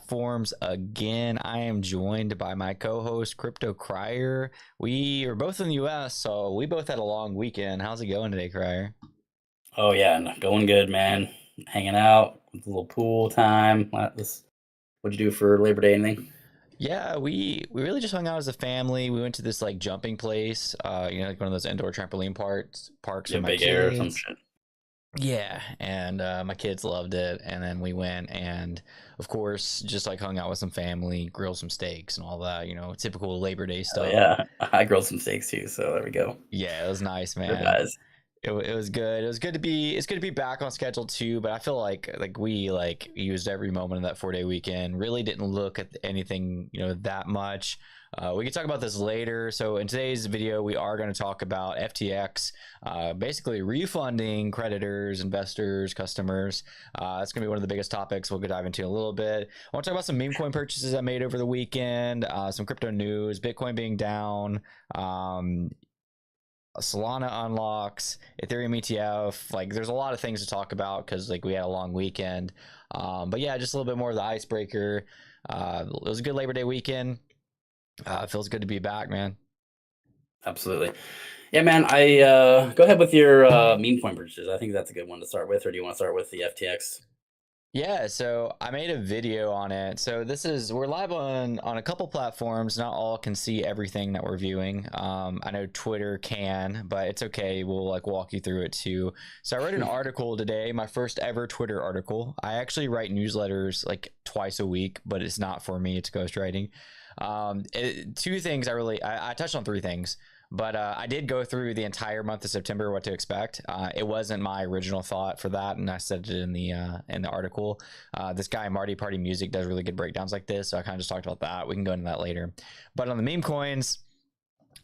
platforms again. I am joined by my co-host Crypto Crier. We are both in the US, so we both had a long weekend. How's it going today, Crier? Oh yeah, going good, man. Hanging out with a little pool time. What'd you do for Labor Day? Anything? Yeah, we really just hung out as a family. We went to this like jumping place, like one of those indoor trampoline parks Yeah, with my big air or some kids. shit. Yeah, and my kids loved it. And then we went and, of course, just like hung out with some family, grilled some steaks and all that. Typical Labor Day Oh stuff. yeah, I grilled some steaks too. So there we go. Yeah, it was nice, Rib man. eyes. It was good. It was good to be. It's good to be back on schedule too. But I feel like we like used every moment of that 4 day weekend. Really didn't look at anything that much. We can talk about this later. So in today's video, we are going to talk about FTX, basically refunding creditors, investors, customers. That's going to be one of the biggest topics we'll dive into in a little bit. I want to talk about some meme coin purchases I made over the weekend, some crypto news, Bitcoin being down. Solana unlocks, Ethereum ETF. Like, there's a lot of things to talk about because like we had a long weekend. But yeah, just a little bit more of the icebreaker. It was a good Labor Day weekend. It feels good to be back, man. Absolutely. Yeah, man. I Go ahead with your meme coin purchases. I think that's a good one to start with. Or do you want to start with the FTX? Yeah, so I made a video on it. So we're live on a couple platforms. Not all can see everything that we're viewing. I know Twitter can, but it's okay. We'll like walk you through it too. So I wrote an article today, my first ever Twitter article. I actually write newsletters like twice a week, but it's not for me. It's ghostwriting. Two things I touched on three things. But I did go through the entire month of September, what to expect. It wasn't my original thought for that, and I said it in the article. This guy Marty Party Music does really good breakdowns like this, so I kind of just talked about that. We can go into that later. But on the meme coins,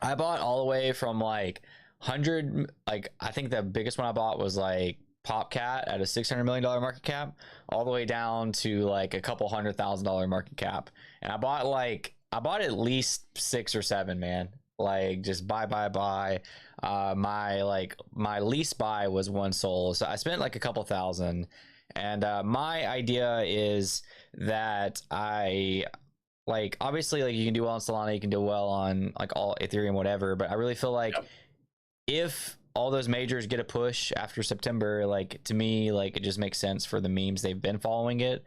I bought all the way from like 100. Like I think the biggest one I bought was like PopCat at a $600 million market cap, all the way down to like a couple $100,000 market cap. And I bought at least six or seven, man. Like just buy. My lease buy was one soul, so I spent like a couple thousand. And my idea is that I like obviously like you can do well on Solana, you can do well on like all Ethereum, whatever. But I really feel like Yep, if all those majors get a push after September, like to me, like it just makes sense for the memes. They've been following it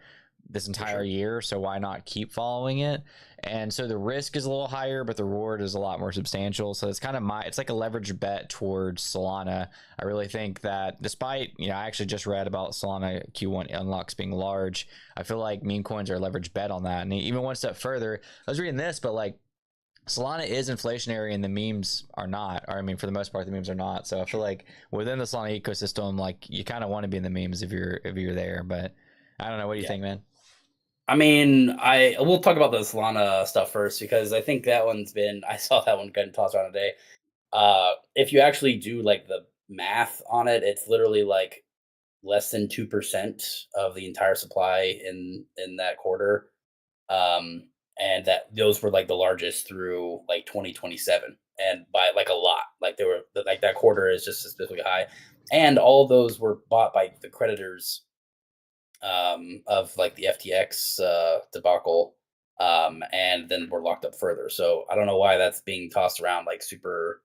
this for entire sure. year, so why not keep following it? And so the risk is a little higher, but the reward is a lot more substantial. So it's kind of it's like a leverage bet towards Solana. I really think that despite, I actually just read about Solana Q1 unlocks being large. I feel like meme coins are a leverage bet on that. And even one step further, I was reading this, but like Solana is inflationary and the memes are not. Or I mean, for the most part, the memes are not. So I feel like within the Solana ecosystem, like you kind of want to be in the memes if you're there. But I don't know. What do you Yeah. think, man? I mean, I we'll talk about the Solana stuff first because I think that one's been. I saw that one getting tossed around today. If you actually do like the math on it, it's literally like less than 2% of the entire supply in that quarter. And that those were like the largest through like 2027 and by like a lot. Like they were like that quarter is just specifically high. And all of those were bought by the creditors of like the FTX debacle, and then were locked up further. So I don't know why that's being tossed around like super,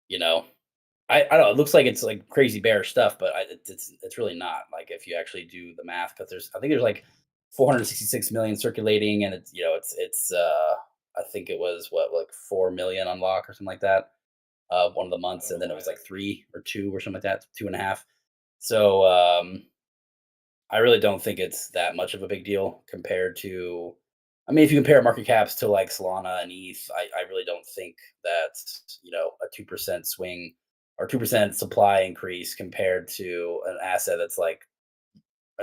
you know, I don't know. It looks like it's like crazy bearish stuff, but it's really not. Like if you actually do the math, because I think there's like 466 million circulating, and it's I think it was what like 4 million unlock or something like that. One of the months, and then it was like three or two or something like that, two and a half. So I really don't think it's that much of a big deal compared to. I mean, if you compare market caps to like Solana and ETH, I really don't think that a 2% swing or 2% supply increase compared to an asset that's like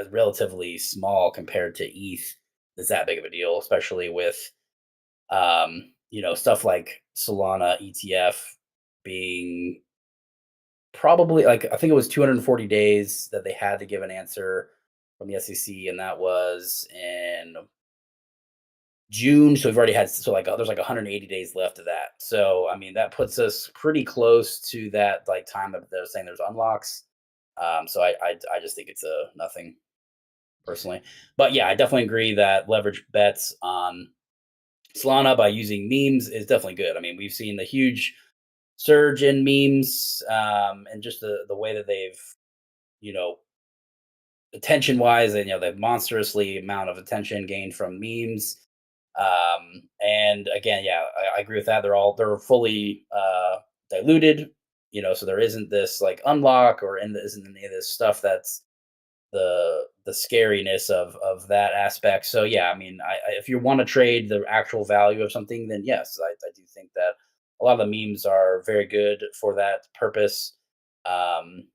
relatively small compared to ETH is that big of a deal, especially with stuff like Solana ETF being probably like I think it was 240 days that they had to give an answer from the SEC, and that was in June. So we've already had there's like 180 days left of that. So I mean that puts us pretty close to that like time that they're saying there's unlocks. So I just think it's a nothing. personally. But yeah, I definitely agree that leverage bets on Solana by using memes is definitely good. I mean, we've seen the huge surge in memes, and just the way that they've, you know, attention wise, and the monstrously amount of attention gained from memes. And again, yeah, I agree with that. They're fully diluted, so there isn't this like unlock, or isn't any of this stuff that's the scariness of that aspect. So yeah, I mean, if you want to trade the actual value of something, then yes, I do think that a lot of the memes are very good for that purpose. Um,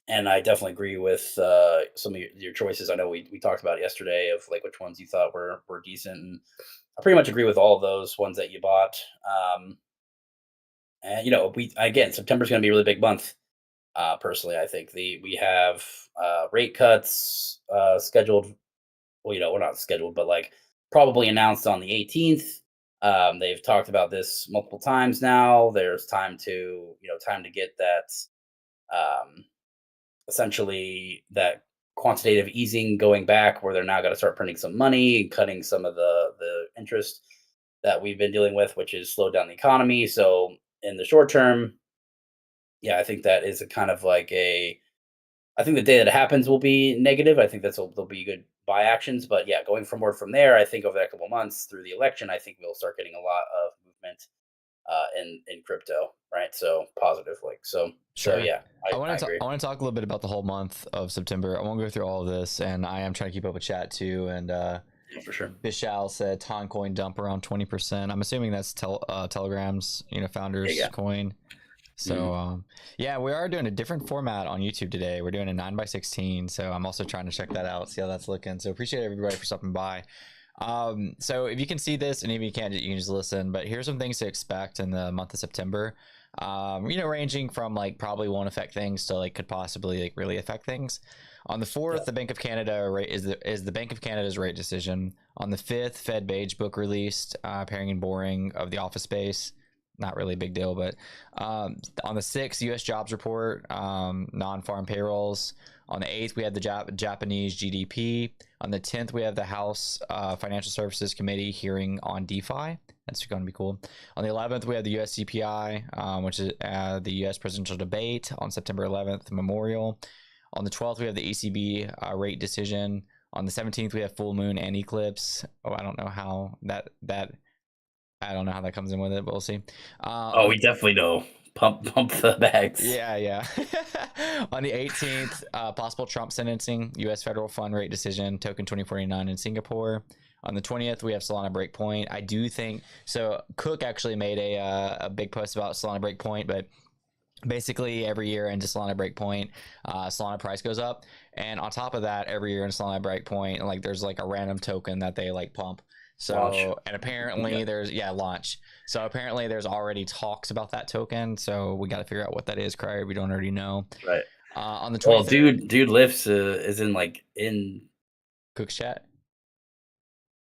and I definitely agree with some of your choices. I know we talked about it yesterday of like which ones you thought were decent, and I pretty much agree with all of those ones that you bought. And we again, September's going to be a really big month. Personally, I think we have rate cuts scheduled. Well, we're not scheduled, but like probably announced on the 18th. They've talked about this multiple times now. There's time to get that, um, essentially that quantitative easing going back, where they're now going to start printing some money and cutting some of the interest that we've been dealing with, which has slowed down the economy. So in the short term, yeah, I think that is a kind of like a I think the day that it happens will be negative. I think there'll be good buy actions, but yeah, going forward from there, I think over the next couple of months through the election, I think we'll start getting a lot of movement in crypto, right? So positive, like so Sure. yeah, I agree. I want to talk a little bit about the whole month of September. I won't go through all of this, and I am trying to keep up with chat too. And Yeah, for sure. Bishal said Toncoin dump around 20%. I'm assuming that's Telegram's founders Yeah, coin. yeah. So yeah, we are doing a different format on YouTube today. We're doing a 9x16. So I'm also trying to check that out, see how that's looking. So appreciate everybody for stopping by. So if you can see this, and if you can't, you can just listen. But here's some things to expect in the month of September. Ranging from like probably won't affect things to like could possibly like really affect things. On the 4th, the Bank of Canada rate is the Bank of Canada's rate decision. On the 5th, Fed Beige book released, pairing and boring of the office space. Not really a big deal, but on the 6th, U.S. jobs report, non-farm payrolls. On the 8th, we had the Japanese GDP. On the 10th, we have the House Financial Services Committee hearing on DeFi. That's going to be cool. On the 11th, we have the US CPI, which is the US presidential debate on September 11th, memorial. On the 12th, we have the ECB rate decision. On the 17th, we have full moon and eclipse. Oh, I don't know how that I don't know how that comes in with it, but we'll see. Oh, we definitely know. Pump the bags. Yeah. On the 18th, possible Trump sentencing, U.S. federal fund rate decision, token 2049 in Singapore. On the 20th, we have Solana Breakpoint. I do think so. Cook actually made a big post about Solana Breakpoint, but basically every year into Solana Breakpoint, Solana price goes up, and on top of that, every year in Solana Breakpoint, like there's like a random token that they like pump. Launch. So, and apparently there's launch. So apparently there's already talks about that token. So we got to figure out what that is, Crier. We don't already know. Right. On the Well, 23rd, dude lifts is in. Cook's chat.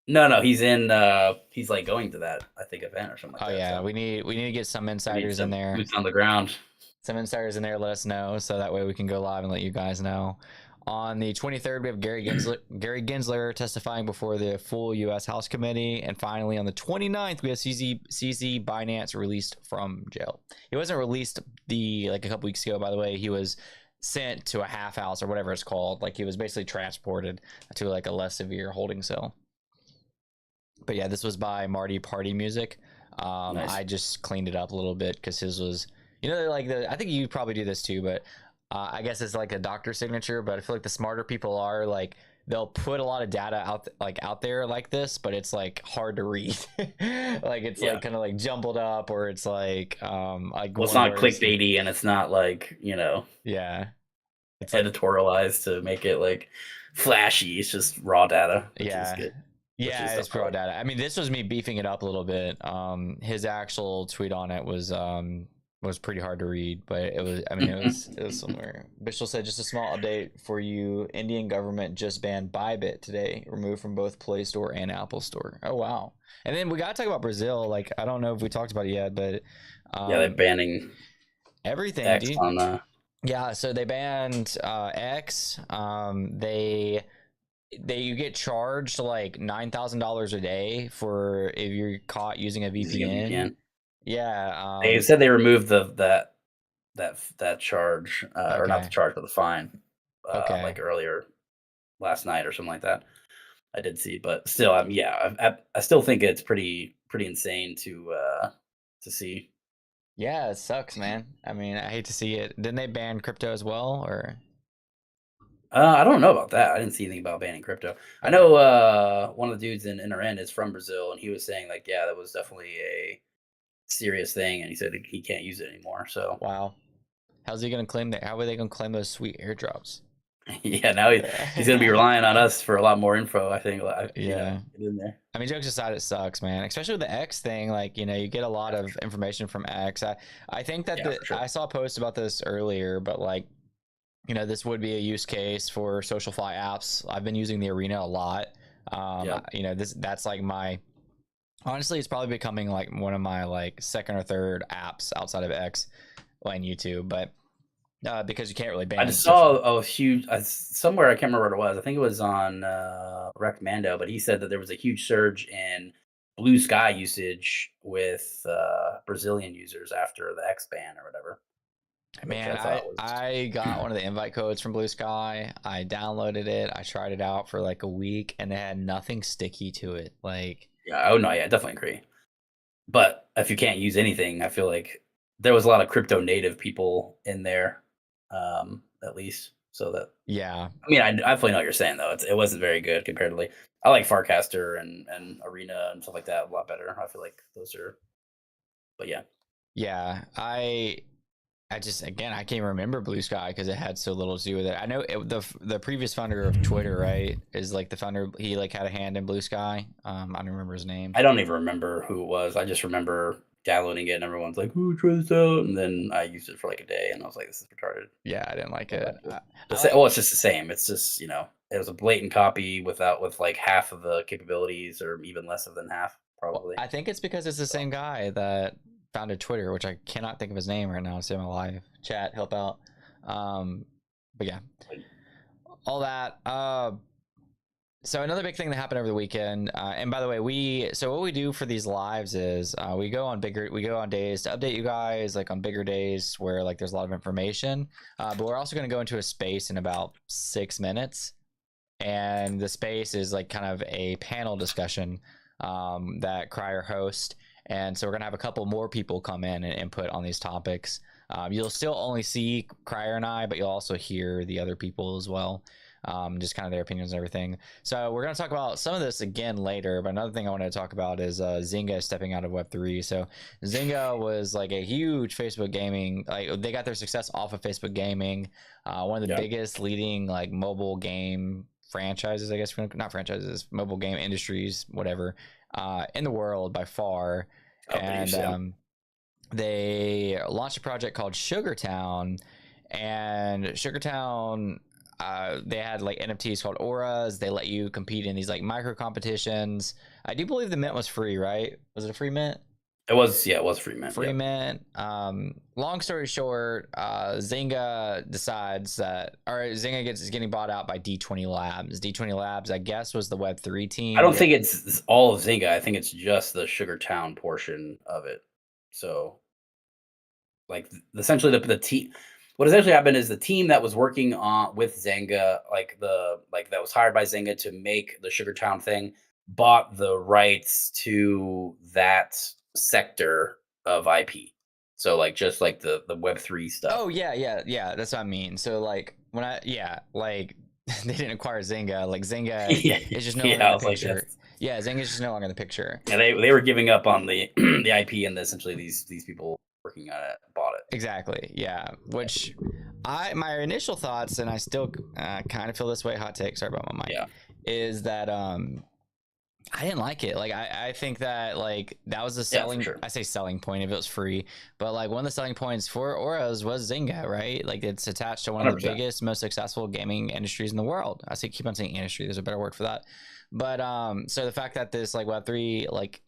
No, he's like going to that, I think, event or something like Oh that. yeah, So we need to get some we need insiders in some there. boots on the ground. Some insiders in there, let us know, so that way we can go live and let you guys know. On the 23rd, we have Gary Gensler testifying before the full U.S. House Committee. And finally, on the 29th, we have CZ Binance released from jail. He wasn't released a couple weeks ago, by the way. He was sent to a half house or whatever it's called. Like he was basically transported to like a less severe holding cell. But yeah, this was by Marty Party Music. Nice. I just cleaned it up a little bit because his was, I think you probably do this too, but I guess it's like a doctor signature. But I feel like the smarter people are like they'll put a lot of data out there like this, but it's like hard to read. Like it's like kind of like jumbled up, or it's like Well, it's one not word. clickbaity, and it's not like Yeah, it's like editorialized to make it like flashy. It's just raw data, which is yeah. good. Which is Yeah, stuff it's I pro like. data. I mean, this was me beefing it up a little bit. His actual tweet on it was pretty hard to read, but it was somewhere. Bishop said just a small update for you. Indian government just banned Bybit today, removed from both Play Store and Apple Store. Oh wow. And then we gotta talk about Brazil. Like I don't know if we talked about it yet, but Yeah, they're banning everything, X dude. on Yeah, so they banned X. They you get charged like $9,000 a day for if you're caught using a using a VPN. VPN. Yeah. They said they removed that charge, or not the Okay. charge, but the fine, Okay. like earlier last night or something like that. I did see, but still, yeah, I still think it's pretty insane to see. Yeah, it sucks, man. I mean, I hate to see it. Didn't they ban crypto as well, or? I don't know about that. I didn't see anything about banning crypto. I Okay. know one of the dudes in NRN is from Brazil, and he was saying like, yeah, that was definitely a serious thing, and he said that he can't use it anymore. So Wow. How's he gonna claim that? How are they gonna claim those sweet airdrops? yeah, now he's gonna be relying on us for a lot more info. I think, Yeah. get in there. I mean, jokes aside, it sucks, man. Especially with the X thing, like you get a lot Yeah, for of sure. information from X. I think that Yeah, for I sure. saw a post about this earlier, but like this would be a use case for social fly apps. I've been using the Arena a lot. Yep. That's like my honestly, it's probably becoming like one of my like second or third apps outside of X and YouTube, but because you can't really I ban just social. saw a huge somewhere. I can't remember what it was. I think it was on Recommando, but he said that there was a huge surge in Blue Sky usage with Brazilian users after the X ban or whatever, which Man, I thought was I got one of the invite codes from Blue Sky. I downloaded it. I tried it out for like a week, and it had nothing sticky to it. Like, yeah. Oh no, yeah, definitely agree. But if you can't use anything, I feel like there was a lot of crypto native people in there, at least. So that yeah, I mean, I definitely know what you're saying though. It wasn't very good comparatively. I like Farcaster and Arena and stuff like that a lot better. I feel like those are, but yeah, yeah. I just again I can't remember Blue Sky because it had so little to do with it. I know the previous founder of Twitter, right, is like the founder. He like had a hand in Blue Sky. I don't remember his name. I don't even remember who it was. I just remember downloading it and everyone's like, "Ooh, try this out," and then I used it for like a day and I was like, "This is retarded." Yeah, I didn't like Go it. back to it. I like. Well, it's just the same. It's just it was a blatant copy with like half of the capabilities or even less than half Well, probably. I think it's because it's the same guy that founded Twitter, which I cannot think of his name right now to save my life. Chat, help out. Um, but yeah, all that. So another big thing that happened over the weekend, and by the way, what we do for these lives is we go on days to update you guys, like on bigger days where like there's a lot of information. But we're also going to go into a space in about 6 minutes, and the space is like kind of a panel discussion that Crier hosts, and so we're gonna have a couple more people come in and input on these topics. You'll still only see Crier and I, but you'll also hear the other people as well. Just kind of their opinions and everything. So we're going to talk about some of this again later. But another thing I wanted to talk about is Zynga stepping out of Web3. So Zynga was like a huge Facebook gaming. Like they got their success off of Facebook gaming. One of the Yeah, biggest leading like mobile game franchises, I guess, not franchises, mobile game industries, whatever, in the world by far. And companies. Yeah, they launched a project called Sugartown, and Sugartown, they had like NFTs called auras. They let you compete in these like micro competitions. I do believe the mint was free, right? Was it a free mint? it was. Yeah, it was free man. Free Yep. mint. Long story short, Zynga decides that, or Zynga is getting bought out by D20 Labs. D20 Labs, I guess, was the Web3 I team. don't think it's all of Zynga. I think it's just the Sugartown portion of it. So, like, essentially, the team. What essentially happened is the team that was working on with Zynga, like that was hired by Zynga to make the Sugartown thing, bought the rights to that sector of IP. So, like, just like the Web3 Oh stuff. yeah, yeah, yeah. That's what I mean. So like when yeah, like they didn't acquire Zynga. Like Zynga yeah, is just no longer yeah. in I the was like, picture. that's Yeah, Zynga is just no longer in the picture. yeah. They were giving up on the the IP, and essentially these people working on it bought it. Exactly. Yeah. Which my initial thoughts, and I still kind of feel this way. Hot take. Sorry about my mic. Yeah. Is that I didn't like it. Like I think that like that was the Yeah, for selling. sure. I say selling point if it was free, but like one of the selling points for Auras was Zynga, right? Like it's attached to one of the 100%. biggest, most successful gaming industries in the world. I say keep on saying industry. There's a better word for that. But so the fact that this like Web3 like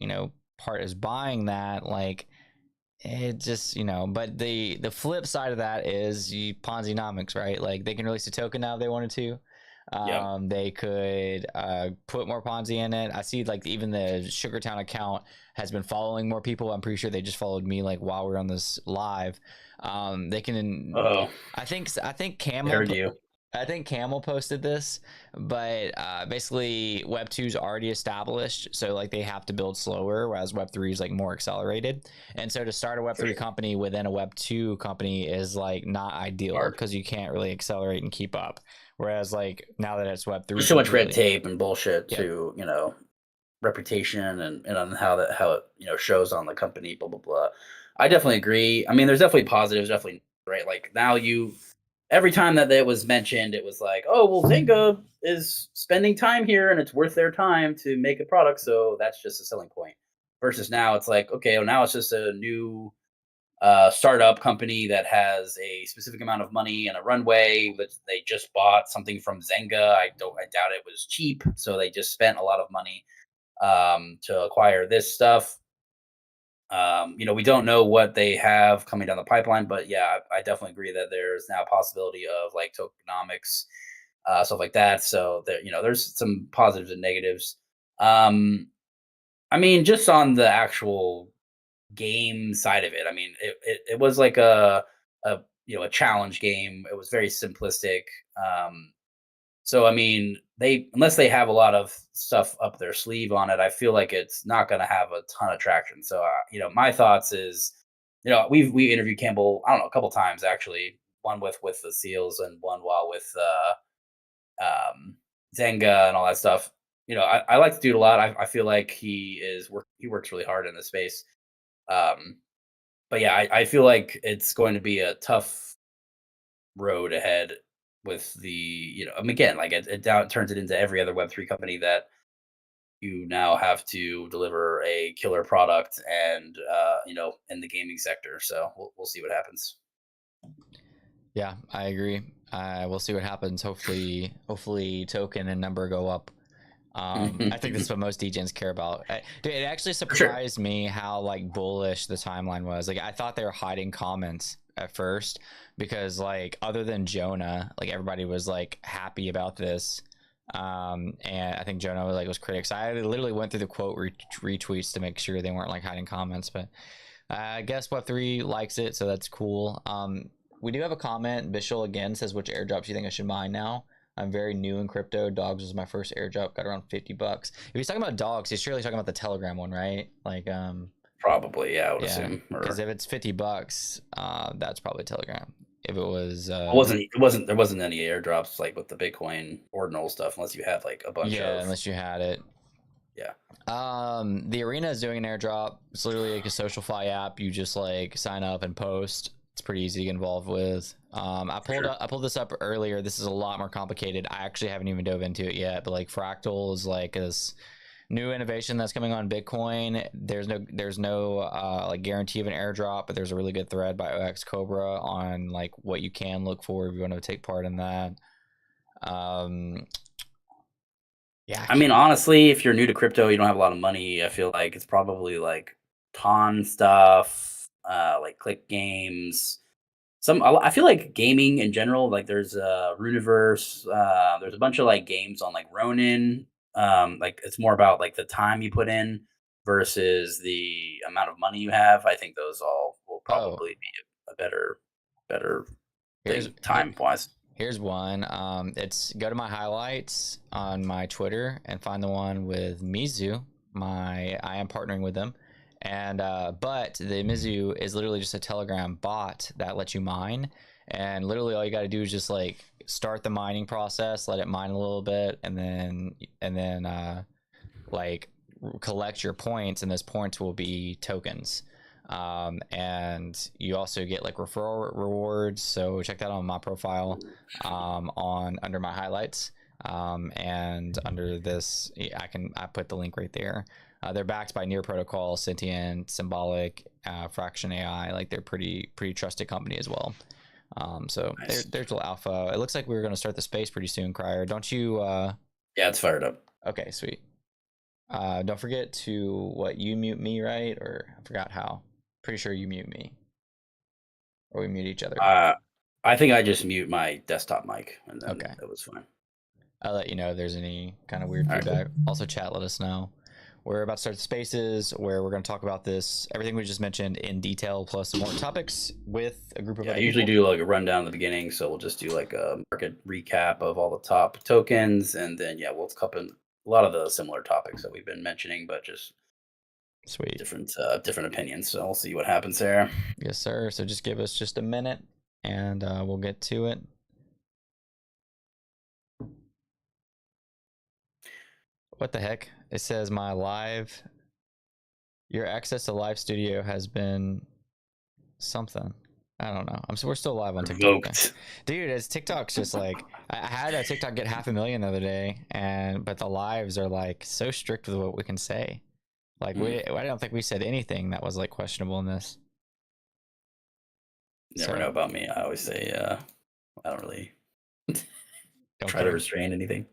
part is buying that like it just but the flip side of that is you Ponzi-nomics, right? Like they can release a token now if they wanted to. Yep. They could put more Ponzi in it. I see like even the Sugartown account has been following more people. I'm pretty sure they just followed me like while we are on this live. They can. Oh, I think I heard you. Camel posted this, but basically Web 2 is already established, so like they have to build slower, whereas Web 3 is like more accelerated. And so to start a Web For 3 sure. company within a Web 2 company is like not ideal Hard. because you can't really accelerate and keep up. Whereas like now that it's Web 3, There's so you can much red really, tape and bullshit yeah. to, reputation and on how it, shows on the company, blah blah blah. I definitely agree. I mean, there's definitely positives, definitely right. Like now you every time that it was mentioned, it was like, oh well, Zynga is spending time here and it's worth their time to make a product, so that's just a selling point. Versus now, it's like, okay, well, now it's just a new startup company that has a specific amount of money and a runway. That they just bought something from Zynga. I doubt it was cheap, so they just spent a lot of money to acquire this stuff. We don't know what they have coming down the pipeline, but yeah, I definitely agree that there's now a possibility of like tokenomics, stuff like that. So there, there's some positives and negatives. Um, I mean, just on the actual game side of it, I mean, it was like a challenge game. It was very simplistic. So I mean, they unless they have a lot of stuff up their sleeve on it, I feel like it's not going to have a ton of traction. So my thoughts is, we interviewed Campbell, I don't know, a couple times actually. One with the Seals and one while with Zenga and all that stuff. I like the dude a lot. I feel like he works really hard in this space. Um, but yeah, I feel like it's going to be a tough road ahead with I mean, again, like it turns it into every other Web3 company that you now have to deliver a killer product and, in the gaming sector. So we'll see what happens. Yeah, I agree. We'll see what happens. Hopefully, token and number go up. I think that's what most DJs care about. Dude, it actually For sure. surprised me how like bullish the timeline was. Like I thought they were hiding comments at first because like other than Jonah, like everybody was like happy about this. And I think Jonah was critics. I literally went through the quote retweets to make sure they weren't like hiding comments, but I guess Web3 likes it, so that's cool. We do have a comment. Bishul again says, which airdrops do you think I should mine now? I'm very new in crypto. Dogs was my first airdrop. Got around 50 bucks. If he's talking about dogs, he's surely talking about the Telegram one, right? Like, Probably, yeah, I would yeah. assume. Because Or if it's 50 bucks, that's probably Telegram. If it was, there wasn't any airdrops like with the Bitcoin ordinal stuff unless you had like a bunch yeah, of, unless you had it. yeah, The arena is doing an airdrop. It's literally like a SocialFi app. You just like sign up and post. It's pretty easy to get involved with. for sure. I pulled this up earlier. This is a lot more complicated. I actually haven't even dove into it yet. But like Fractal is like this new innovation that's coming on Bitcoin. There's no like guarantee of an airdrop, but there's a really good thread by OX Cobra on like what you can look for if you want to take part in that. Um, yeah, I mean, honestly, if you're new to crypto, you don't have a lot of money. I feel like it's probably like pawn stuff, like click games. I feel like gaming in general, like there's Runiverse, there's a bunch of like games on like Ronin. Like it's more about like the time you put in versus the amount of money you have. I think those all will oh, probably be a better here's thing here, time wise. Here's one. It's go to my highlights on my Twitter and find the one with Mizu. I am partnering with them, and but the Mizu is literally just a Telegram bot that lets you mine, and literally all you got to do is just like start the mining process, let it mine a little bit, and then like collect your points, and those points will be tokens. And you also get like referral rewards. So check that out on my profile, on under my highlights. And under this, I put the link right there. They're backed by Near Protocol, Sentient, Symbolic, Fraction AI. Like they're pretty trusted company as well. So Nice. there's a little alpha. It looks like we're going to start the space pretty soon, Crier. Don't you? Yeah, it's fired up. Okay, sweet. Don't forget to you mute me, right? Or I forgot how. Pretty sure you mute me, or we mute each other. Uh, I think I just mute my desktop mic and then Okay. it was fine. I'll let you know if there's any kind of weird All right, feedback. cool. Also, chat, let us know. We're about to start the spaces where we're going to talk about this, everything we just mentioned in detail, plus some more topics with a group of Yeah, I other usually people. do like a rundown at the beginning, so we'll just do like a market recap of all the top tokens, and then yeah, we'll cover a lot of the similar topics that we've been mentioning, but just Sweet. different opinions. So we'll see what happens there. Yes, sir. So just give us just a minute and we'll get to it. What the heck? It says your access to live studio has been something. I don't know. We're still live on TikTok. Okay. Revoked. Dude, it's TikTok's just like I had a TikTok get 500,000 the other day, but the lives are like so strict with what we can say. Like I don't think we said anything that was like questionable in this. Never know about me. I always say I don't really Don't try to care. restrain anything.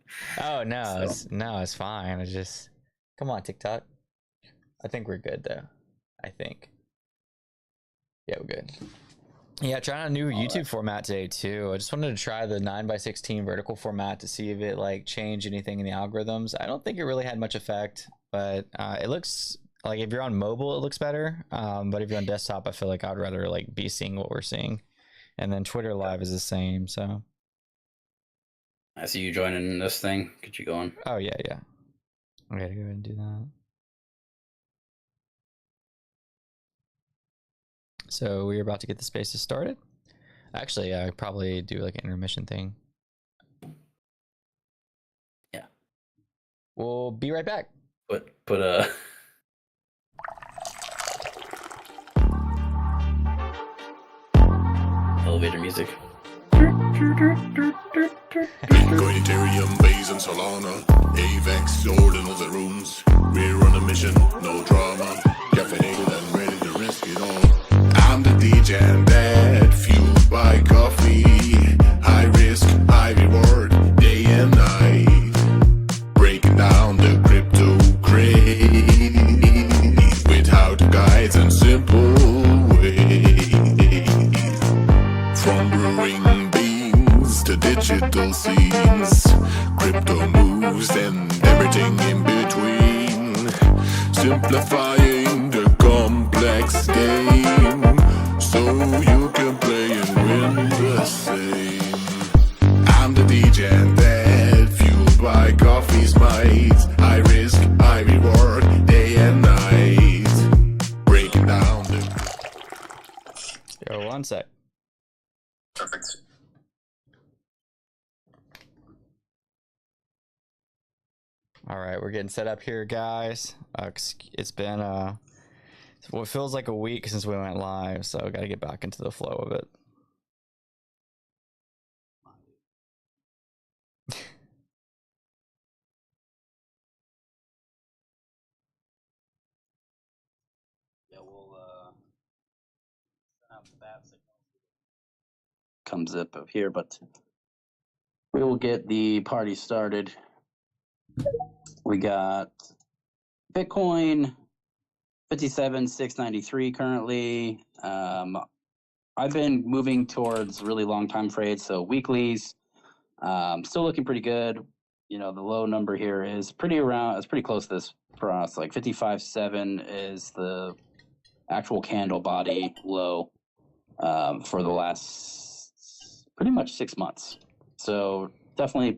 Oh no, So it's fine. It's just come on, TikTok. I think we're good though. I think. Yeah, we're good. Yeah, trying a new all YouTube right. format today too. I just wanted to try the 9:16 vertical format to see if it like changed anything in the algorithms. I don't think it really had much effect, but it looks like if you're on mobile, it looks better. But if you're on desktop, I feel like I'd rather like be seeing what we're seeing. And then Twitter Live is the same. So, I see you joining this thing. Get you going. oh yeah, yeah. I gotta go ahead and do that. So we're about to get the spaces started. Actually, I probably do like an intermission thing. Yeah. We'll be right back. Put a elevator music. Bitcoin, Ethereum, Base, and Solana. AVEX, all the rooms. We're on a mission, no drama. Caffeinated and ready to risk it all. I'm the DJ and that, fueled by coffee. High risk, high reward, day and night. Breaking down the crypto craze with how-to guides and simple ways. From brewing beans to digital scenes, crypto moves and everything in between. Simplifying the complex game so you can play and win the same. I'm the DJ and that, fueled by coffee's might. High risk, high reward, day and night. Breaking down the... Yo, one sec. Perfect. All right, we're getting set up here, guys. It's been what feels like a week since we went live, so got to get back into the flow of it. Yeah, we'll have that signal comes up here, but we will get the party started. We got Bitcoin 57,693 currently. I've been moving towards really long time trades, so weeklies. Still looking pretty good. You know, the low number here is pretty close to this for us. Like 55.7 is the actual candle body low for the last pretty much 6 months. So definitely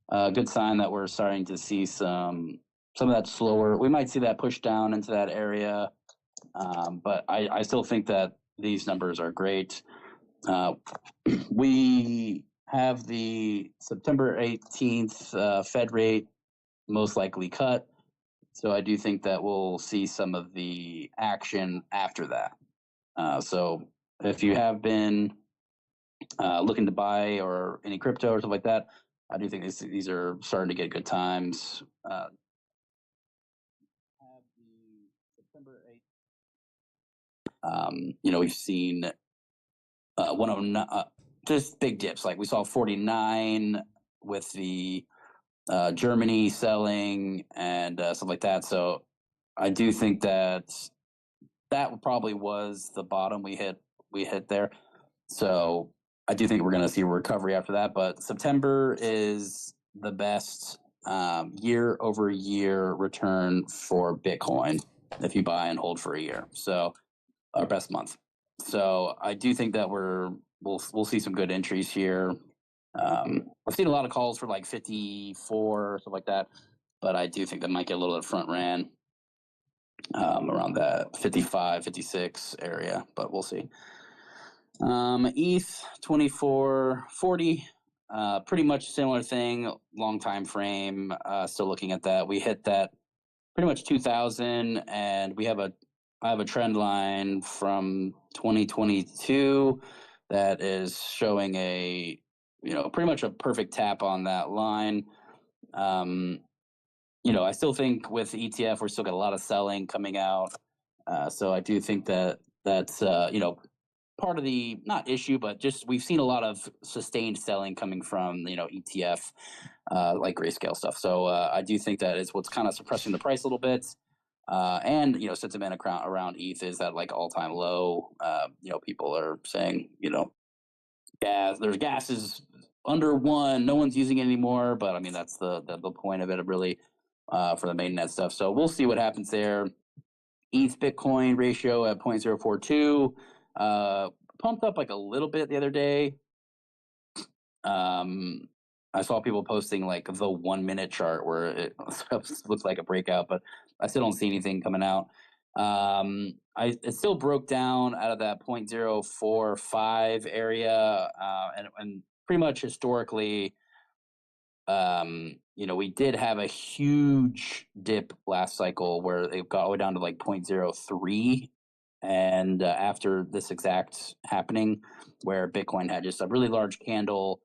a good sign that we're starting to see some of that slower. We might see that push down into that area, but I still think that these numbers are great. We have the September 18th Fed rate most likely cut. So I do think that we'll see some of the action after that. So if you have been looking to buy or any crypto or something like that, I do think these are starting to get good times. Have the September 8th. You know, we've seen 109, just big dips. Like we saw 49 with the Germany selling and stuff like that. So I do think that probably was the bottom we hit there. So I do think we're going to see a recovery after that. But September is the best year over year return for Bitcoin if you buy and hold for a year. So our best month. So I do think that we'll see some good entries here. I've seen a lot of calls for like 54 or stuff like that, but I do think that might get a little bit front ran around that 55, 56 area, but we'll see. ETH 2440, pretty much similar thing, long time frame. Still looking at that. We hit that pretty much 2000, and I have a trend line from 2022 that is showing pretty much a perfect tap on that line. I still think with the ETF, we're still got a lot of selling coming out. So I do think that's part of the, not issue, but just we've seen a lot of sustained selling coming from ETF like Grayscale stuff. So I do think that is what's kind of suppressing the price a little bit. And sentiment around ETH is at like all-time low. People are saying gas is under 1, no one's using it anymore, but I mean that's the point of it really for the mainnet stuff. So we'll see what happens there. ETH Bitcoin ratio at 0.042, pumped up like a little bit the other day. I saw people posting like the 1 minute chart where it looks like a breakout, but I still don't see anything coming out. It still broke down out of that 0.045 area, and pretty much historically, we did have a huge dip last cycle where it got all the way down to like 0.03. And after this exact happening, where Bitcoin had just a really large candle,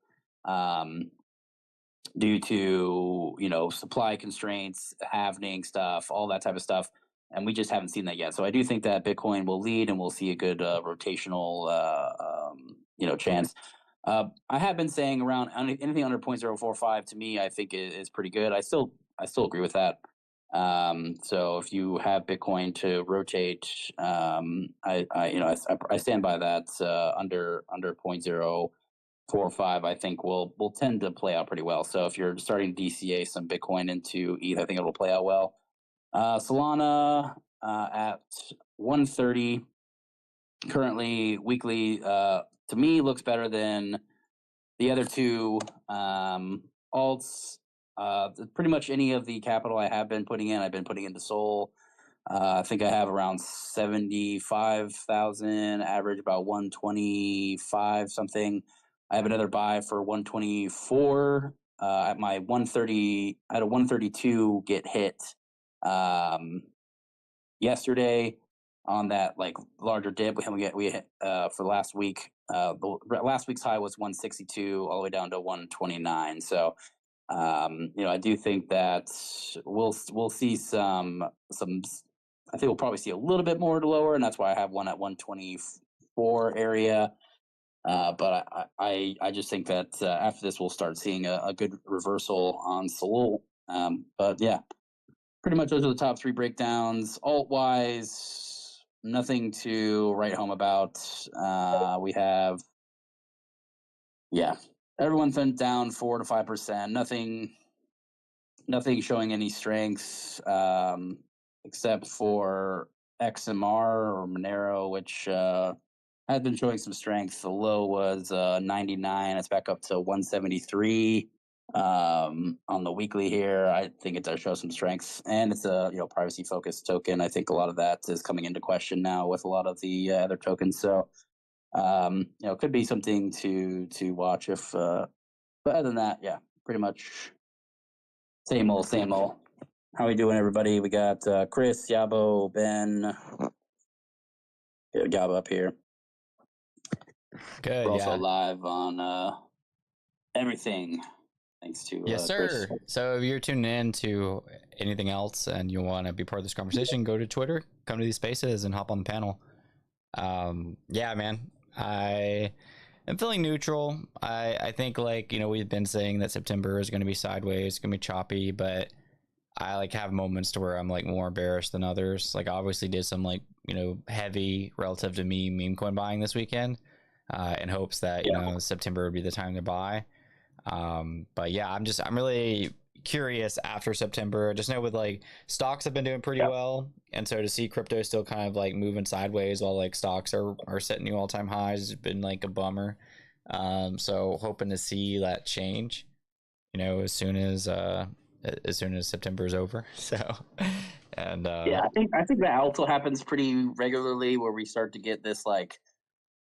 due to supply constraints, halvening stuff, all that type of stuff, and we just haven't seen that yet. So I do think that Bitcoin will lead, and we'll see a good rotational chance. I have been saying around anything under 0.045 to me, I think is pretty good. I still agree with that. So if you have Bitcoin to rotate, I stand by that. Under 0.045, I think will tend to play out pretty well. So if you're starting to DCA some Bitcoin into ETH, I think it'll play out well. Solana at 130 currently weekly, to me looks better than the other two alts. Pretty much any of the capital I have been putting in, I've been putting into Sol. I think I have around 75,000, average about 125 something. I have another buy for 124 at my 130. I had a 132 get hit yesterday on that like larger dip. We hit for last week. Last week's high was 162 all the way down to 129. So I do think that we'll see some. I think we'll probably see a little bit more lower, and that's why I have one at 124 area. But I just think that after this, we'll start seeing a good reversal on Sol. But yeah, pretty much those are the top 3 breakdowns. Alt-wise, nothing to write home about. We have, everyone's been down 4 to 5%. Nothing showing any strength except for XMR or Monero, which had been showing some strength. The low was 99. It's back up to 173 on the weekly here. I think it does show some strength, and it's a privacy focused token. I think a lot of that is coming into question now with a lot of the other tokens. So it could be something to watch if. But other than that, pretty much same old. How we doing, everybody? We got Chris, Yabo, Ben. Get Yabo up here. Good. We're also live on everything. Thanks to yes, sir. Chris. So if you're tuning in to anything else and you want to be part of this conversation, go to Twitter, come to these spaces, and hop on the panel. Man, I am feeling neutral. I think we've been saying that September is going to be sideways, it's going to be choppy, but I have moments to where I'm more bearish than others. I obviously did some heavy relative to me meme coin buying this weekend in hopes that September would be the time to buy. But yeah, I'm really curious after September. Just know with like stocks have been doing pretty well, and so to see crypto still kind of like moving sideways while like stocks are setting new all-time highs has been like a bummer. So hoping to see that change, as soon as September is over. So, and Yeah, I think that also happens pretty regularly where we start to get this like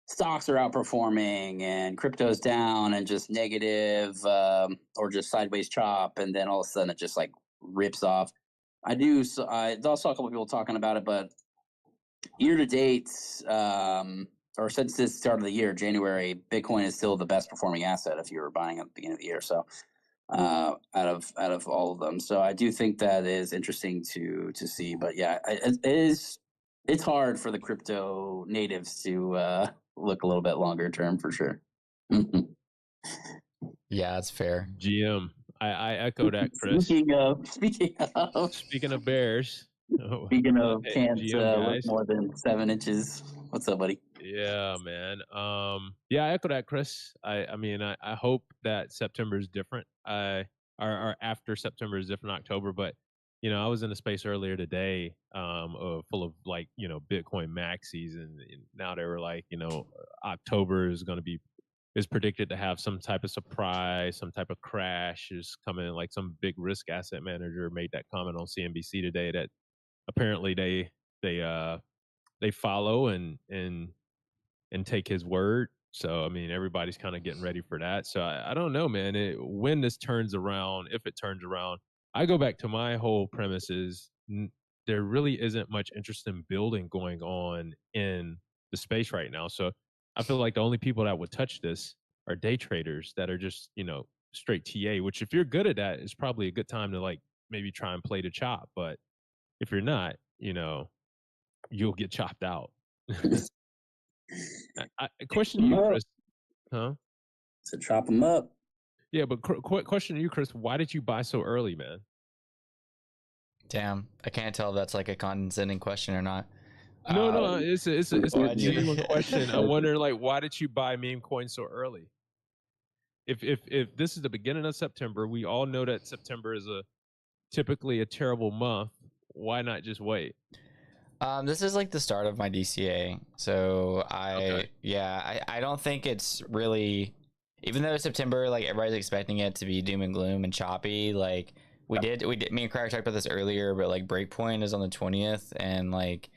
stocks are outperforming and crypto's down and just negative, or just sideways chop, and then all of a sudden it just like rips off. I saw a couple people talking about it, but year to date, or since this start of the year, January, Bitcoin is still the best performing asset if you were buying at the beginning of the year. So out of all of them, so I do think that is interesting to see. But yeah, it's hard for the crypto natives to look a little bit longer term for sure. yeah, it's fair. GM. I echo that, Chris. Speaking of Speaking of bears. can't GM look guys. more than 7 inches. What's up, buddy? Yeah, man. Yeah, I echo that, Chris. I mean, I hope that September is different. Or after September is different, October. But I was in a space earlier today, full of like Bitcoin maxis, and now they were like, October is predicted to have some type of surprise, some type of crash is coming. Like some big risk asset manager made that comment on CNBC today that apparently they follow and take his word. So I mean, everybody's kind of getting ready for that. So I don't know, man. When this turns around, if it turns around, I go back to my whole premise is there really isn't much interest in building going on in the space right now. So I feel like the only people that would touch this are day traders that are just straight TA. Which if you're good at that, it's probably a good time to like maybe try and play the chop. But if you're not, you'll get chopped out. Question to you, Chris. Huh? So chop them up. Yeah, but question to you, Chris. Why did you buy so early, man? Damn, I can't tell if that's like a condescending question or not. No, it's a genuine question. I'm wondering, like, why did you buy meme coins so early? If this is the beginning of September, we all know that September is typically a terrible month. Why not just wait? This is like the start of my DCA, so I don't think it's really, even though September, like everybody's expecting it to be doom and gloom and choppy. Like we did. Me and Craig talked about this earlier, but like breakpoint is on the 20th, and like